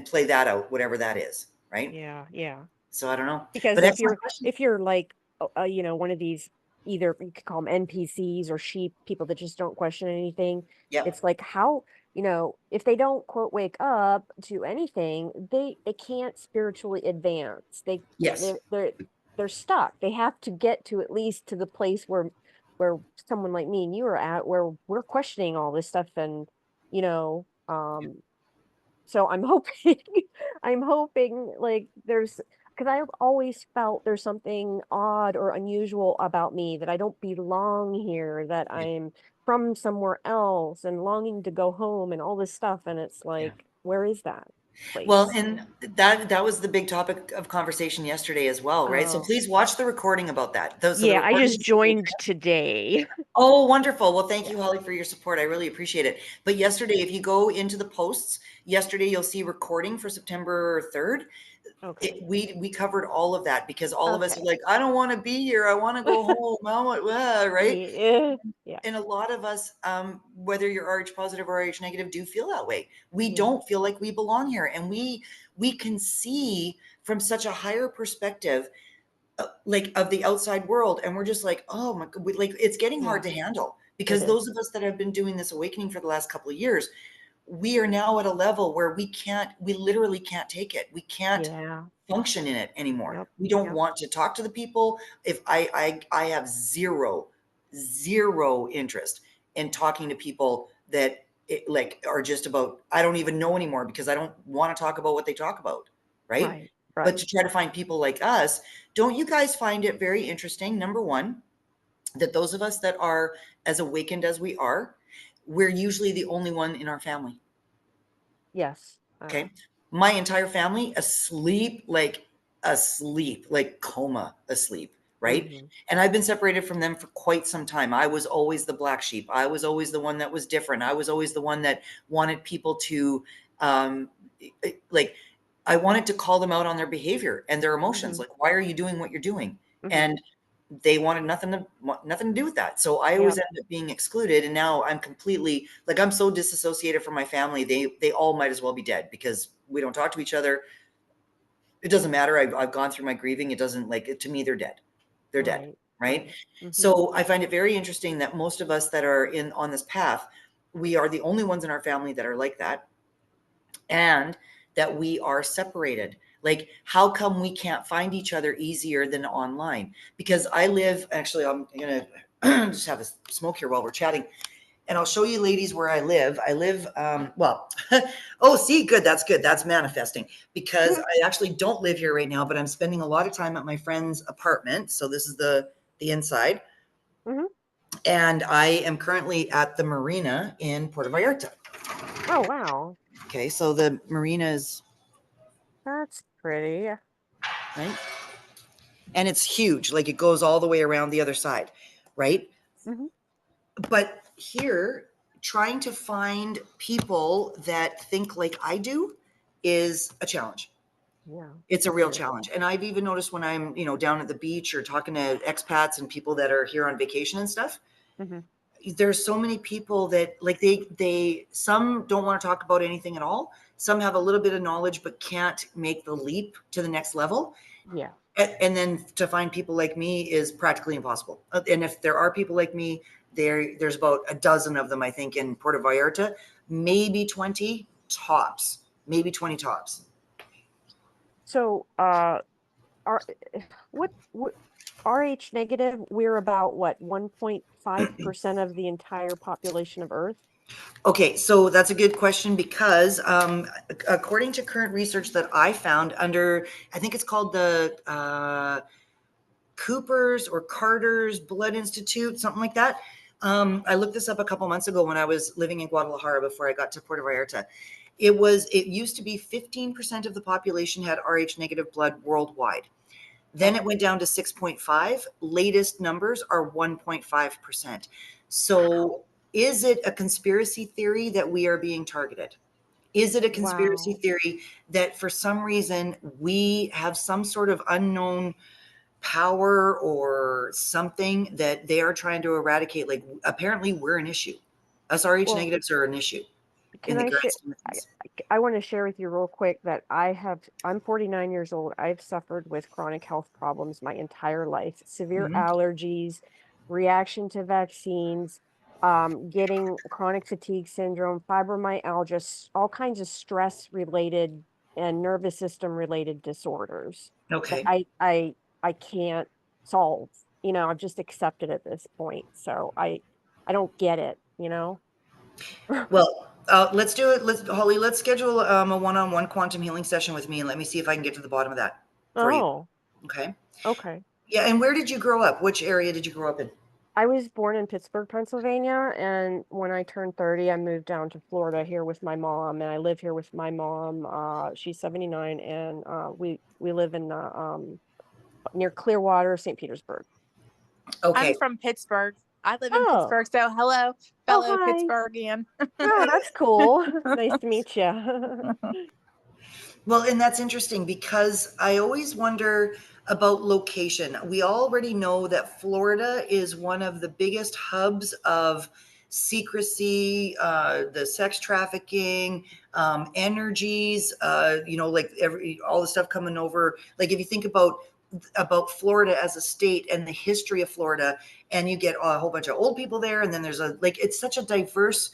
play that out, whatever that is, right? Yeah, yeah. So I don't know. Because But excellent question. if you're like, you know, one of these, either you could call them NPCs or sheep, people that just don't question anything. Yep. It's like, how, you know, if they don't quote wake up to anything, they can't spiritually advance. Yes. They're stuck. They have to get to at least to the place where someone like me and you are at, where we're questioning all this stuff, and you know, so I'm hoping, I'm hoping like there's, because I've always felt there's something odd or unusual about me, that I don't belong here, that Yeah. I'm from somewhere else and longing to go home and all this stuff. And it's Yeah. like, where is that Well, place? and that was the big topic of conversation yesterday as well, right? So Oh, please watch the recording about that. So the yeah, I recording just is still there. joined today. Oh, wonderful. Well, thank Yeah. you, Holly, for your support. I really appreciate it. But yesterday, if you go into the posts, yesterday you'll see recording for September 3rd. Okay. We covered all of that, because all of us are Okay. like, I don't want to be here. I want to go home. Right? Yeah. Yeah. And a lot of us, whether you're RH positive or RH negative, do feel that way. We Yeah. don't feel like we belong here, and we can see from such a higher perspective, like of the outside world, and we're just like, oh my god, like it's getting hard Yeah. to handle, It because is. those of us that have been doing this awakening for the last couple of years, we are now at a level where we literally can't take it. We can't Yeah. function in it anymore. Yep. We don't Yep. want to talk to the people. If I have zero interest in talking to people that like are just about, I don't even know anymore, because I don't want to talk about what they talk about, right? Right. But Right. to try to find people like us, don't you guys find it very interesting, number one, that those of us that are as awakened as we are, we're usually the only one in our family. Yes. Okay. My entire family asleep, like coma asleep. Right. Mhm. And I've been separated from them for quite some time. I was always the black sheep. I was always the one that was different. I was always the one that wanted people to, um, like, I wanted to call them out on their behavior and their emotions. Mhm. Like, why are you doing what you're doing? Mhm. And they wanted nothing to do with that. So I always Yep. ended up being excluded. And now I'm completely, like, I'm so disassociated from my family. They all might as well be dead, because we don't talk to each other. It doesn't matter. I've gone through my grieving. It doesn't, like, to me, they're dead. They're dead. Right. Right. Right. Mhm. So I find it very interesting that most of us that are on this path, we are the only ones in our family that are like that, and that we are separated. Like, how come we can't find each other easier than online? Because I live, actually, I'm going to just have a smoke here while we're chatting. And I'll show you ladies where I live. I live, well, oh, see, good. That's good. That's manifesting, because I actually don't live here right now, but I'm spending a lot of time at my friend's apartment. So this is the inside. Mhm. And I am currently at the marina in Puerto Vallarta. Oh, wow. Okay. So the marina is, That's pretty. right, and it's huge. Like, it goes all the way around the other side, right? Mhm. But here, trying to find people that think like I do is a challenge. Yeah. It's a It real is. challenge. And I've even noticed when I'm, down at the beach or talking to expats and people that are here on vacation and stuff, Mhm. there's so many people that, like, they some don't want to talk about anything at all. Some have a little bit of knowledge but can't make the leap to the next level. Yeah. And then to find people like me is practically impossible. And if there are people like me, there's about a dozen of them, I think, in Puerto Vallarta, maybe 20 tops, maybe 20 tops. So, are what RH negative, we're about what, 1.5% of the entire population of Earth? Okay, so that's a good question, because according to current research that I found under, I think it's called the Cooper's or Carter's Blood Institute, something like that. I looked this up a couple months ago when I was living in Guadalajara before I got to Puerto Vallarta. It used to be 15% of the population had RH negative blood worldwide. Then it went down to 6.5. Latest numbers are 1.5%. So is it a conspiracy theory that we are being targeted? Is it a conspiracy Wow. theory that for some reason we have some sort of unknown power or something that they are trying to eradicate? Like, apparently we're an issue. Us RH Well, negatives are an issue in can the I grand share? scheme of things. I want to share with you real quick that I'm 49 years old. I've suffered with chronic health problems my entire life, severe Mhm. allergies, reaction to vaccines, getting chronic fatigue syndrome, fibromyalgia, all kinds of stress related and nervous system related disorders that Okay. I can't solve. I've just accepted at this point. So I don't get it, Well, let's do it. Let's schedule a one-on-one quantum healing session with me, and let me see if I can get to the bottom of that for you. Oh, Okay. okay. Yeah. And where did you grow up? Which area did you grow up in? I was born in Pittsburgh, Pennsylvania, and when I turned 30, I moved down to Florida here with my mom, and I live here with my mom. She's 79, and we live in near Clearwater, St. Petersburg. I'm Okay. from Pittsburgh. I live in Oh, Pittsburgh, so hello, oh, fellow hi. Pittsburghian. Oh, that's cool. Nice to meet you. Well, and that's interesting because I always wonder about location. We already know that Florida is one of the biggest hubs of secrecy, the sex trafficking, energies, like all the stuff coming over. Like if you think about Florida as a state and the history of Florida, and you get a whole bunch of old people there, and then there's it's such a diverse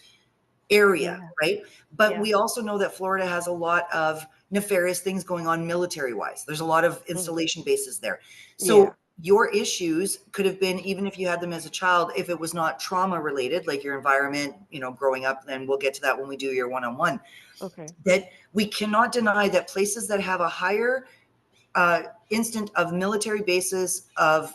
area, Yeah, right? But yeah. we also know that Florida has a lot of nefarious things going on military wise. There's a lot of Mm, installation bases there. yeah. So your issues could have been, even if you had them as a child, if it was not trauma related, like your environment, growing up, then we'll get to that when we do your one-on-one, Okay. that we cannot deny that places that have a higher instant of military bases, of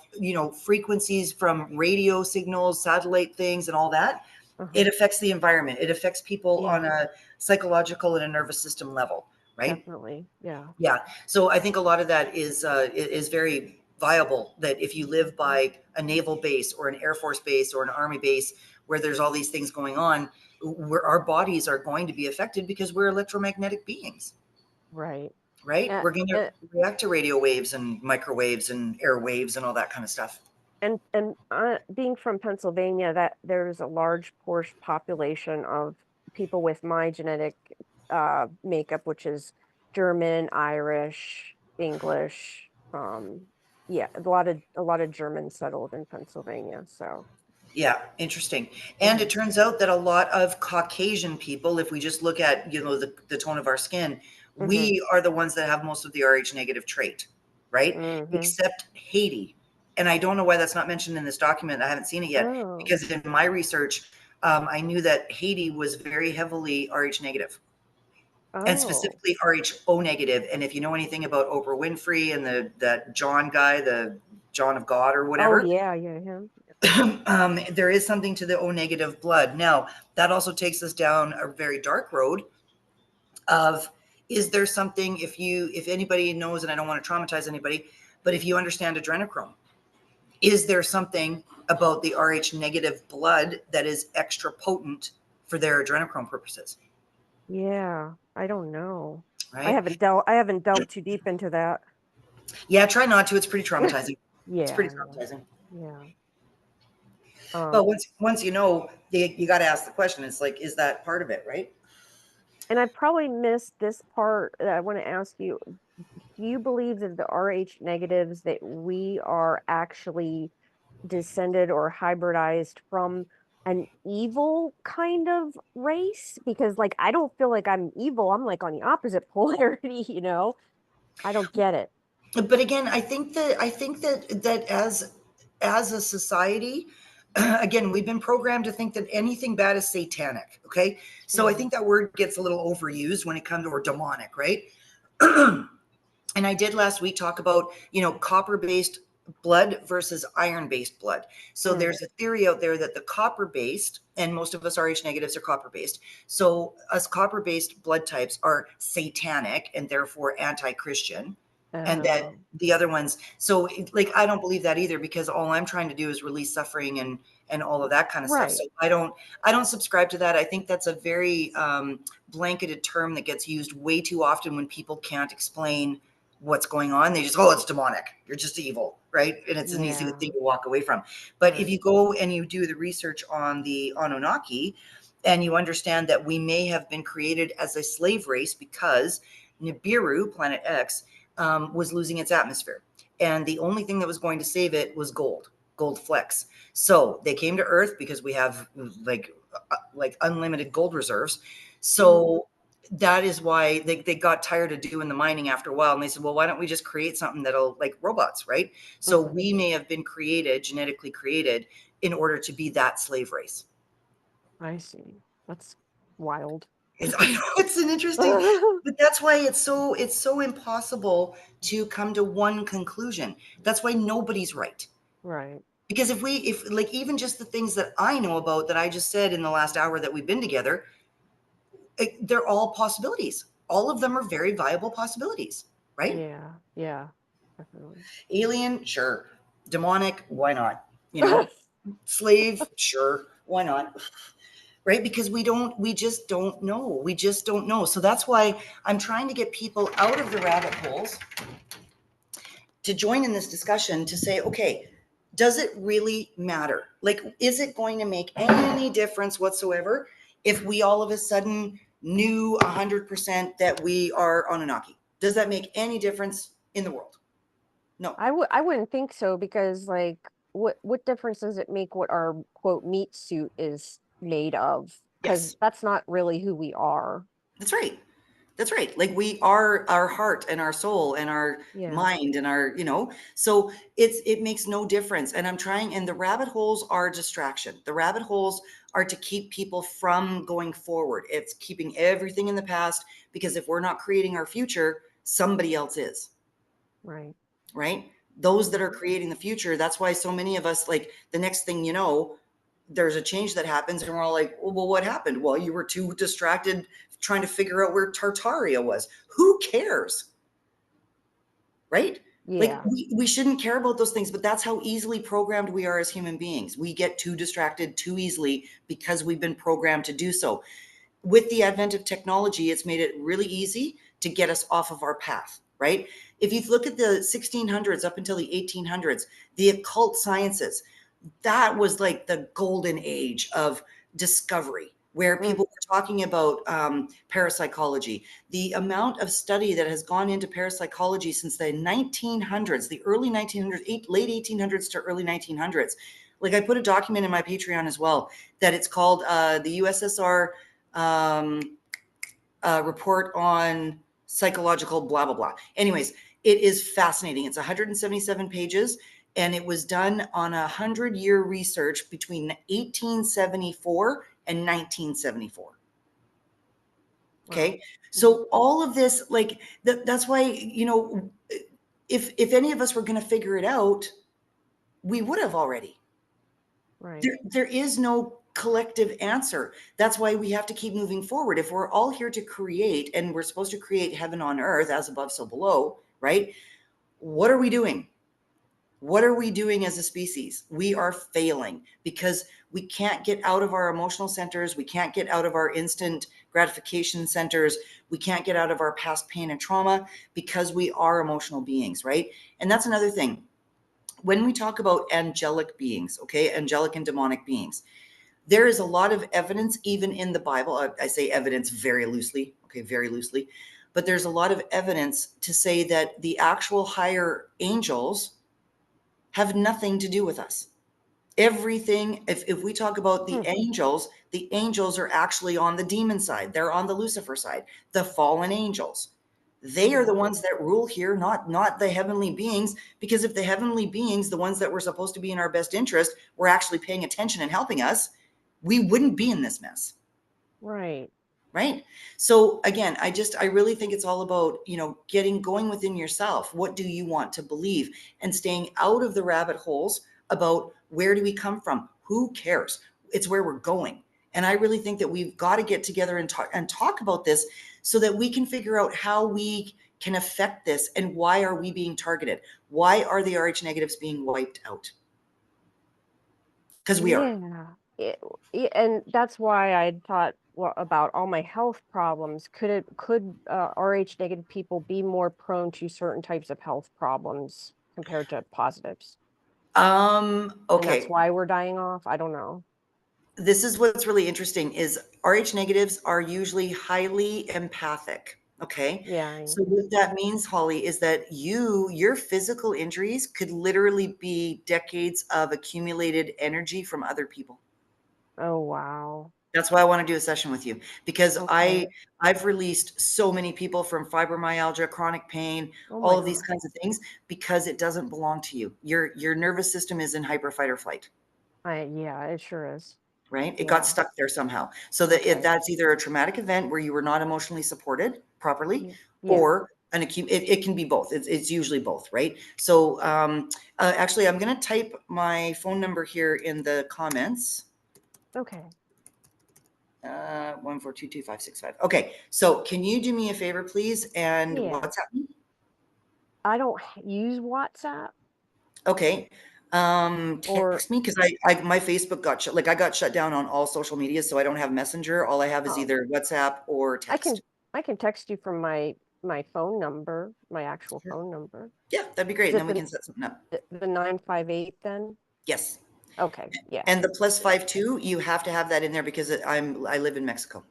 frequencies from radio signals, satellite things, and all that, Uh-huh. it affects the environment. It affects people Yeah, on a psychological and a nervous system level, right? definitely. Yeah. Yeah. So I think a lot of that is very viable. That if you live by a naval base or an air force base or an army base where there's all these things going on, where our bodies are going to be affected because we're electromagnetic beings, Right. right? Uh, We're going to uh, react to radio waves and microwaves and air waves and all that kind of stuff. and being from Pennsylvania, that there's a large portion population of people with my genetic makeup, which is German, Irish, English. Yeah, a lot of Germans settled in Pennsylvania. So, Yeah, interesting. And it mhm, turns out that a lot of Caucasian people, if we just look at, the tone of our skin, mhm, we are the ones that have most of the RH negative trait, right? mhm. Except Haiti. And I don't know why that's not mentioned in this document. I haven't seen it yet Oh, because in my research, I knew that Haiti was very heavily RH negative and oh, specifically RHO negative. And if you know anything about Oprah Winfrey and that John guy, the John of God or oh, whatever, yeah, yeah, him. there is something to the O negative blood. Now, that also takes us down a very dark road of, is there something, if anybody knows, and I don't want to traumatize anybody, but if you understand adrenochrome, is there something about the RH negative blood that is extra potent for their adrenochrome purposes, Yeah, I don't know. right? I haven't delved too deep into that. Yeah, try not to. It's pretty traumatizing. It's pretty Yeah, traumatizing. yeah. But Um, once you know, you got to ask the question. It's like, is that part of it, right? and I probably missed this part that I want to ask you. Do you believe that the RH negatives that we are actually descended or hybridized from an evil kind of race? Because like I don't feel like I'm evil. I'm like on the opposite polarity. I don't get it. But again, I think that as a society, again, we've been programmed to think that anything bad is satanic. Okay, so I Mhm. think that word gets a little overused when it comes to, or demonic, right? And I did last week talk about copper based blood versus iron-based blood. So Mm. there's a theory out there that the copper-based, and most of us RH negatives are copper-based. So us copper-based blood types are satanic and therefore anti-Christian. And that Oh. the other ones, so like I don't believe that either, because all I'm trying to do is release suffering and all of that kind of stuff. Right. So I don't subscribe to that. I think that's a very blanketed term that gets used way too often when people can't explain what's going on. They just, oh, it's demonic. You're just evil, right? And it's an easy Yeah. thing to walk away from. But if Right. you go and you do the research on the Anunnaki, and you understand that we may have been created as a slave race because Nibiru, Planet X, was losing its atmosphere. And the only thing that was going to save it was gold flecks. So they came to Earth because we have like unlimited gold reserves. So that is why they got tired of doing the mining after a while. And they said, well, why don't we just create something that'll, like robots, right? So we may have been created, genetically created, in order to be that slave race. I see. That's wild. I know it's an interesting, but that's why it's so impossible to come to one conclusion. That's why nobody's right. Right. Because if like even just the things that I know about that I just said in the last hour that we've been together, they're all possibilities. All of them are very viable possibilities, right? Yeah. Yeah. Definitely. Alien, sure. Demonic, why not? Slave, sure, why not? Right? Because we just don't know. We just don't know. So that's why I'm trying to get people out of the rabbit holes to join in this discussion to say, okay, does it really matter? Like, is it going to make any difference whatsoever if we all of a sudden knew 100% that we are Anunnaki? Does that make any difference in the world? No. I wouldn't think so, because like what difference does it make what our quote meat suit is made of? Because Yes, that's not really who we are. that's right. That's right. Like we are our heart and our soul and our Yeah. mind and our, so it makes no difference. And I'm trying, and the rabbit holes are distraction. The rabbit holes are to keep people from going forward. It's keeping everything in the past, because if we're not creating our future, somebody else is. Right. Right? Those that are creating the future. That's why so many of us, like the next thing you know, there's a change that happens and we're all like, well, what happened? Well, you were too distracted trying to figure out where Tartaria was. Who cares? Right? Like Yeah. we shouldn't care about those things, but that's how easily programmed we are as human beings. We get too distracted too easily because we've been programmed to do so. With the advent of technology, it's made it really easy to get us off of our path, right? If you look at the 1600s up until the 1800s, the occult sciences, that was like the golden age of discovery, where people were talking about parapsychology. The amount of study that has gone into parapsychology since the 1900s, the early 1900s, late 1800s to early 1900s. Like I put a document in my Patreon as well that it's called the USSR report on psychological blah, blah, blah. Anyways, it is fascinating. It's 177 pages, and it was done on 100-year research between 1874 and 1974. Okay. Wow. So all of this, like that's why, if any of us were going to figure it out, we would have already. Right. There is no collective answer. That's why we have to keep moving forward. If we're all here to create, and we're supposed to create heaven on earth, as above, so below, right? What are we doing? What are we doing as a species? We are failing because we can't get out of our emotional centers. We can't get out of our instant gratification centers. We can't get out of our past pain and trauma because we are emotional beings, right? And that's another thing. When we talk about angelic beings, okay, angelic and demonic beings, there is a lot of evidence, even in the Bible. I say evidence very loosely, okay, very loosely, but there's a lot of evidence to say that the actual higher angels have nothing to do with us. Everything, if we talk about the angels are actually on the demon side. They're on the Lucifer side, the fallen angels. They are the ones that rule here, not the heavenly beings, because if the heavenly beings, the ones that were supposed to be in our best interest, were actually paying attention and helping us, we wouldn't be in this mess. Right. right? So again, I really think it's all about, going within yourself. What do you want to believe? And staying out of the rabbit holes about where do we come from? Who cares? It's where we're going. And I really think that we've got to get together and talk about this so that we can figure out how we can affect this and why are we being targeted? Why are the RH negatives being wiped out? Because we are. Yeah. And that's why I thought about all my health problems. Could RH negative people be more prone to certain types of health problems compared to positives? And that's Okay. why we're dying off? I don't know. This is what's really interesting is RH negatives are usually highly empathic. Okay. Yeah. So what that means, Holly, is that your physical injuries could literally be decades of accumulated energy from other people. Oh, wow. That's why I want to do a session with you because Okay. I've released so many people from fibromyalgia, chronic pain, Oh all my of these God. kinds of things because it doesn't belong to you. Your nervous system is in hyper fight or flight. Yeah, it sure is. Right? It got Yeah. stuck there somehow. So that Okay. that's either a traumatic event where you were not emotionally supported properly, Yeah. or it can be both. It's usually both, right? So actually, I'm going to type my phone number here in the comments. Okay. 1422565. Okay, so can you do me a favor, please? And Yeah. WhatsApp me? I don't use WhatsApp Okay. or Text me because I my Facebook got shut. Like I got shut down on all social media, so I don't have Messenger. All I have is oh, either WhatsApp or I can text. text you from my phone number, my actual Sure. phone number. Yeah, that'd be great. Is And it then we can set something up. the 958 then? Yes. Okay. Yeah. And the +52, you have to have that in there because I live in Mexico.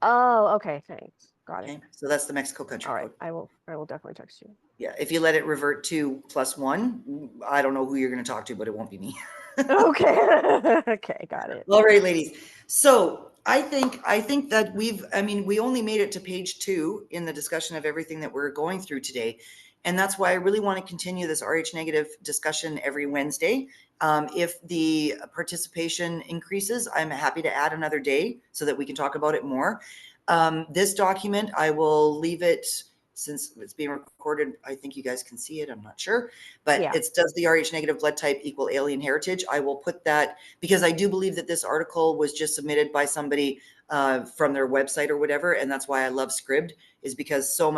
Oh, okay. Thanks. Got it. Okay. So that's the Mexico country All right. code. I will definitely text you. Yeah. If you let it revert to +1, I don't know who you're going to talk to, but it won't be me. Okay. Okay. Got it. All right, ladies. So I think that we only made it to page 2 in the discussion of everything that we're going through today. And that's why I really want to continue this RH negative discussion every Wednesday. If the participation increases, I'm happy to add another day so that we can talk about it more. This document, I will leave it since it's being recorded. I think you guys can see it. I'm not sure, but Yeah. it's does the RH negative blood type equal alien heritage? I will put that because I do believe that this article was just submitted by somebody from their website or whatever. And that's why I love Scribd, is because so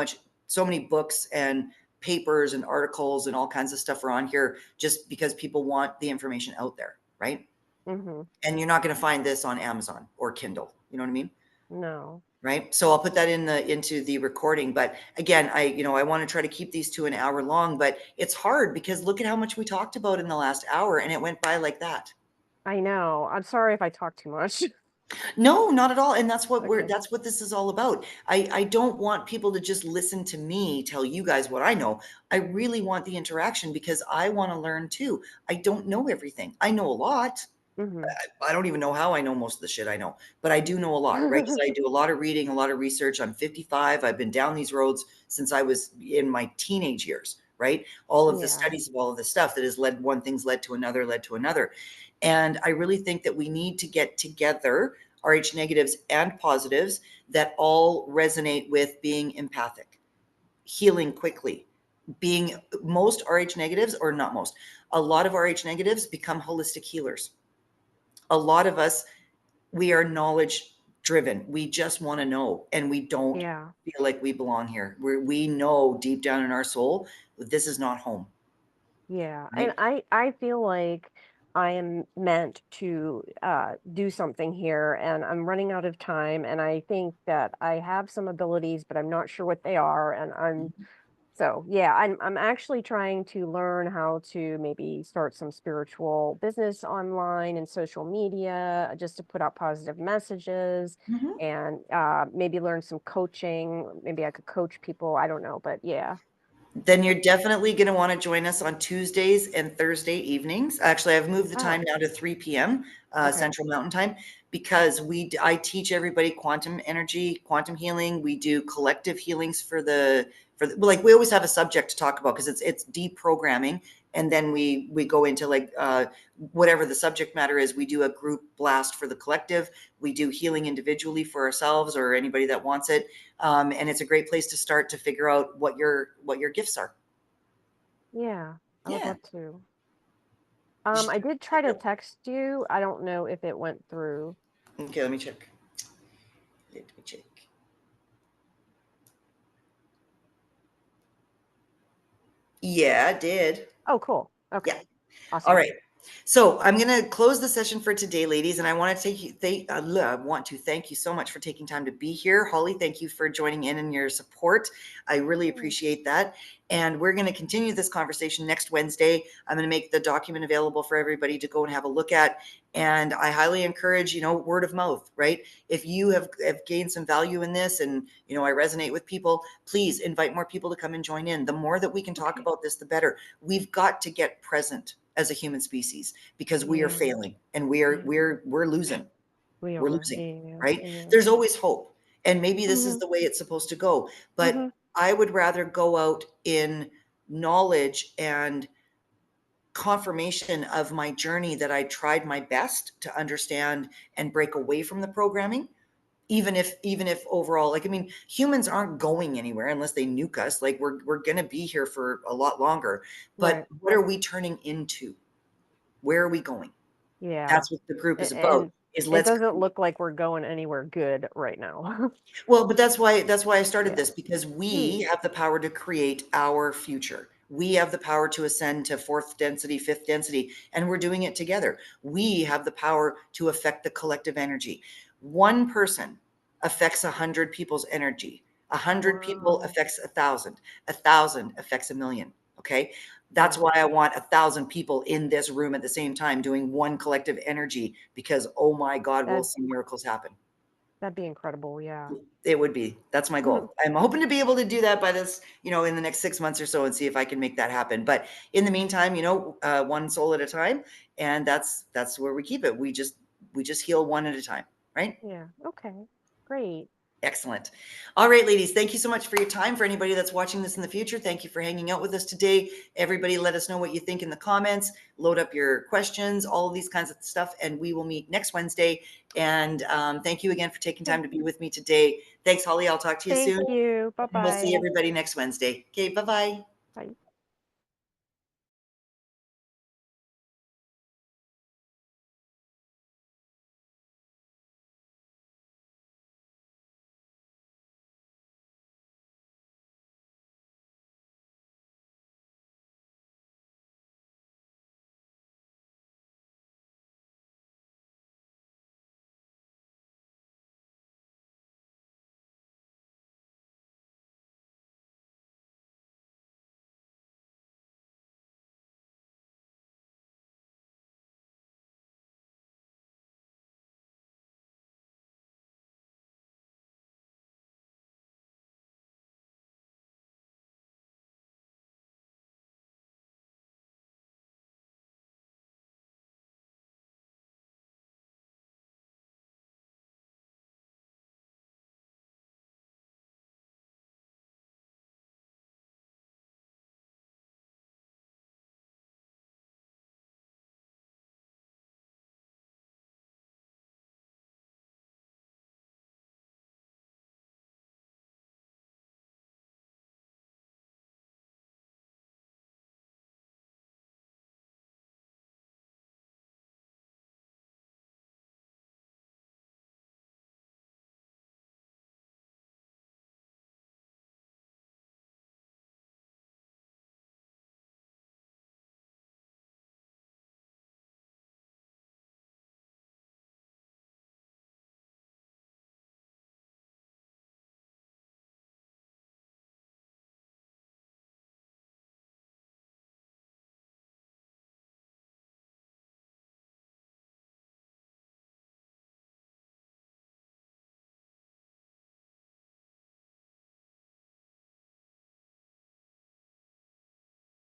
many books and papers and articles and all kinds of stuff are on here just because people want the information out there, right? Mm-hmm. And you're not going to find this on Amazon or Kindle. You know what I mean? No. Right. So I'll put that into the recording. But again, I want to try to keep these to an hour long, but it's hard because look at how much we talked about in the last hour and it went by like that. I know. I'm sorry if I talk too much. No, not at all. And that's what Okay. that's what this is all about. I don't want people to just listen to me tell you guys what I know. I really want the interaction because I want to learn too. I don't know everything. I know a lot. Mm-hmm. I don't even know how I know most of the shit I know, but I do know a lot, right? Because I do a lot of reading, a lot of research. I'm 55. I've been down these roads since I was in my teenage years, right? All of the Yeah. studies of all of this stuff that has led one thing's led to another, led to another. And I really think that we need to get together RH negatives and positives that all resonate with being empathic, healing quickly, being most RH negatives, or not most, a lot of RH negatives become holistic healers. A lot of us, we are knowledge driven. We just want to know, and we don't Yeah. feel like we belong here. We know deep down in our soul, this is not home. Yeah. And Right? I feel like I am meant to do something here, and I'm running out of time, and I think that I have some abilities, but I'm not sure what they are, and so yeah, I'm actually trying to learn how to maybe start some spiritual business online and social media, just to put out positive messages, Mhm. and maybe learn some coaching. Maybe I could coach people. I don't know, but yeah. Then you're definitely going to want to join us on Tuesdays and Thursday evenings. Actually, I've moved the time Oh, now to 3 p.m. Okay. Central Mountain Time, because I teach everybody quantum energy, quantum healing. We do collective healings for like, we always have a subject to talk about because it's deprogramming. And then we go into like whatever the subject matter is. We do a group blast for the collective. We do healing individually for ourselves or anybody that wants it. And it's a great place to start to figure out what your gifts are. Yeah, I would Yeah. love to. I did try to text you. I don't know if it went through. Okay, let me check. Yeah, it did. Oh, cool. Okay. Yeah. Awesome. All right. So I'm going to close the session for today, ladies, and I want to thank you so much for taking time to be here. Holly, thank you for joining in and your support. I really appreciate that. And we're going to continue this conversation next Wednesday. I'm going to make the document available for everybody to go and have a look at. And I highly encourage, word of mouth, right? If you have gained some value in this and, I resonate with people, please invite more people to come and join in. The more that we can talk about this, the better. We've got to get present as a human species because we are failing and we're losing. We're losing, right? Yeah. There's always hope. And maybe this is the way it's supposed to go. But I would rather go out in knowledge and confirmation of my journey that I tried my best to understand and break away from the programming. Even if overall, like, I mean, humans aren't going anywhere unless they nuke us. Like we're going to be here for a lot longer. But what are we turning into? Where are we going? Yeah. That's what the group is about. And Is it let's doesn't look like we're going anywhere good right now. Well, but that's why I started Yeah. this, because we have the power to create our future. We have the power to ascend to fourth density, fifth density, and we're doing it together. We have the power to affect the collective energy. One person affects 100 people's energy. 100 people affects 1,000. 1,000 affects 1,000,000. Okay. That's why I want 1,000 people in this room at the same time doing one collective energy, because, oh my God, we'll see miracles happen. That'd be incredible. Yeah. It would be. That's my goal. I'm hoping to be able to do that by this, in the next 6 months or so, and see if I can make that happen. But in the meantime, one soul at a time, and that's where we keep it. We just heal one at a time, right? Yeah. Okay. Great. Excellent. All right, ladies, thank you so much for your time. For anybody that's watching this in the future, thank you for hanging out with us today. Everybody, let us know what you think in the comments. Load up your questions, all of these kinds of stuff, and we will meet next Wednesday. And thank you again for taking time to be with me today. Thanks, Holly. I'll talk to you soon. Thank you. And we'll see Bye-bye. everybody next Wednesday. Okay, bye-bye. Bye.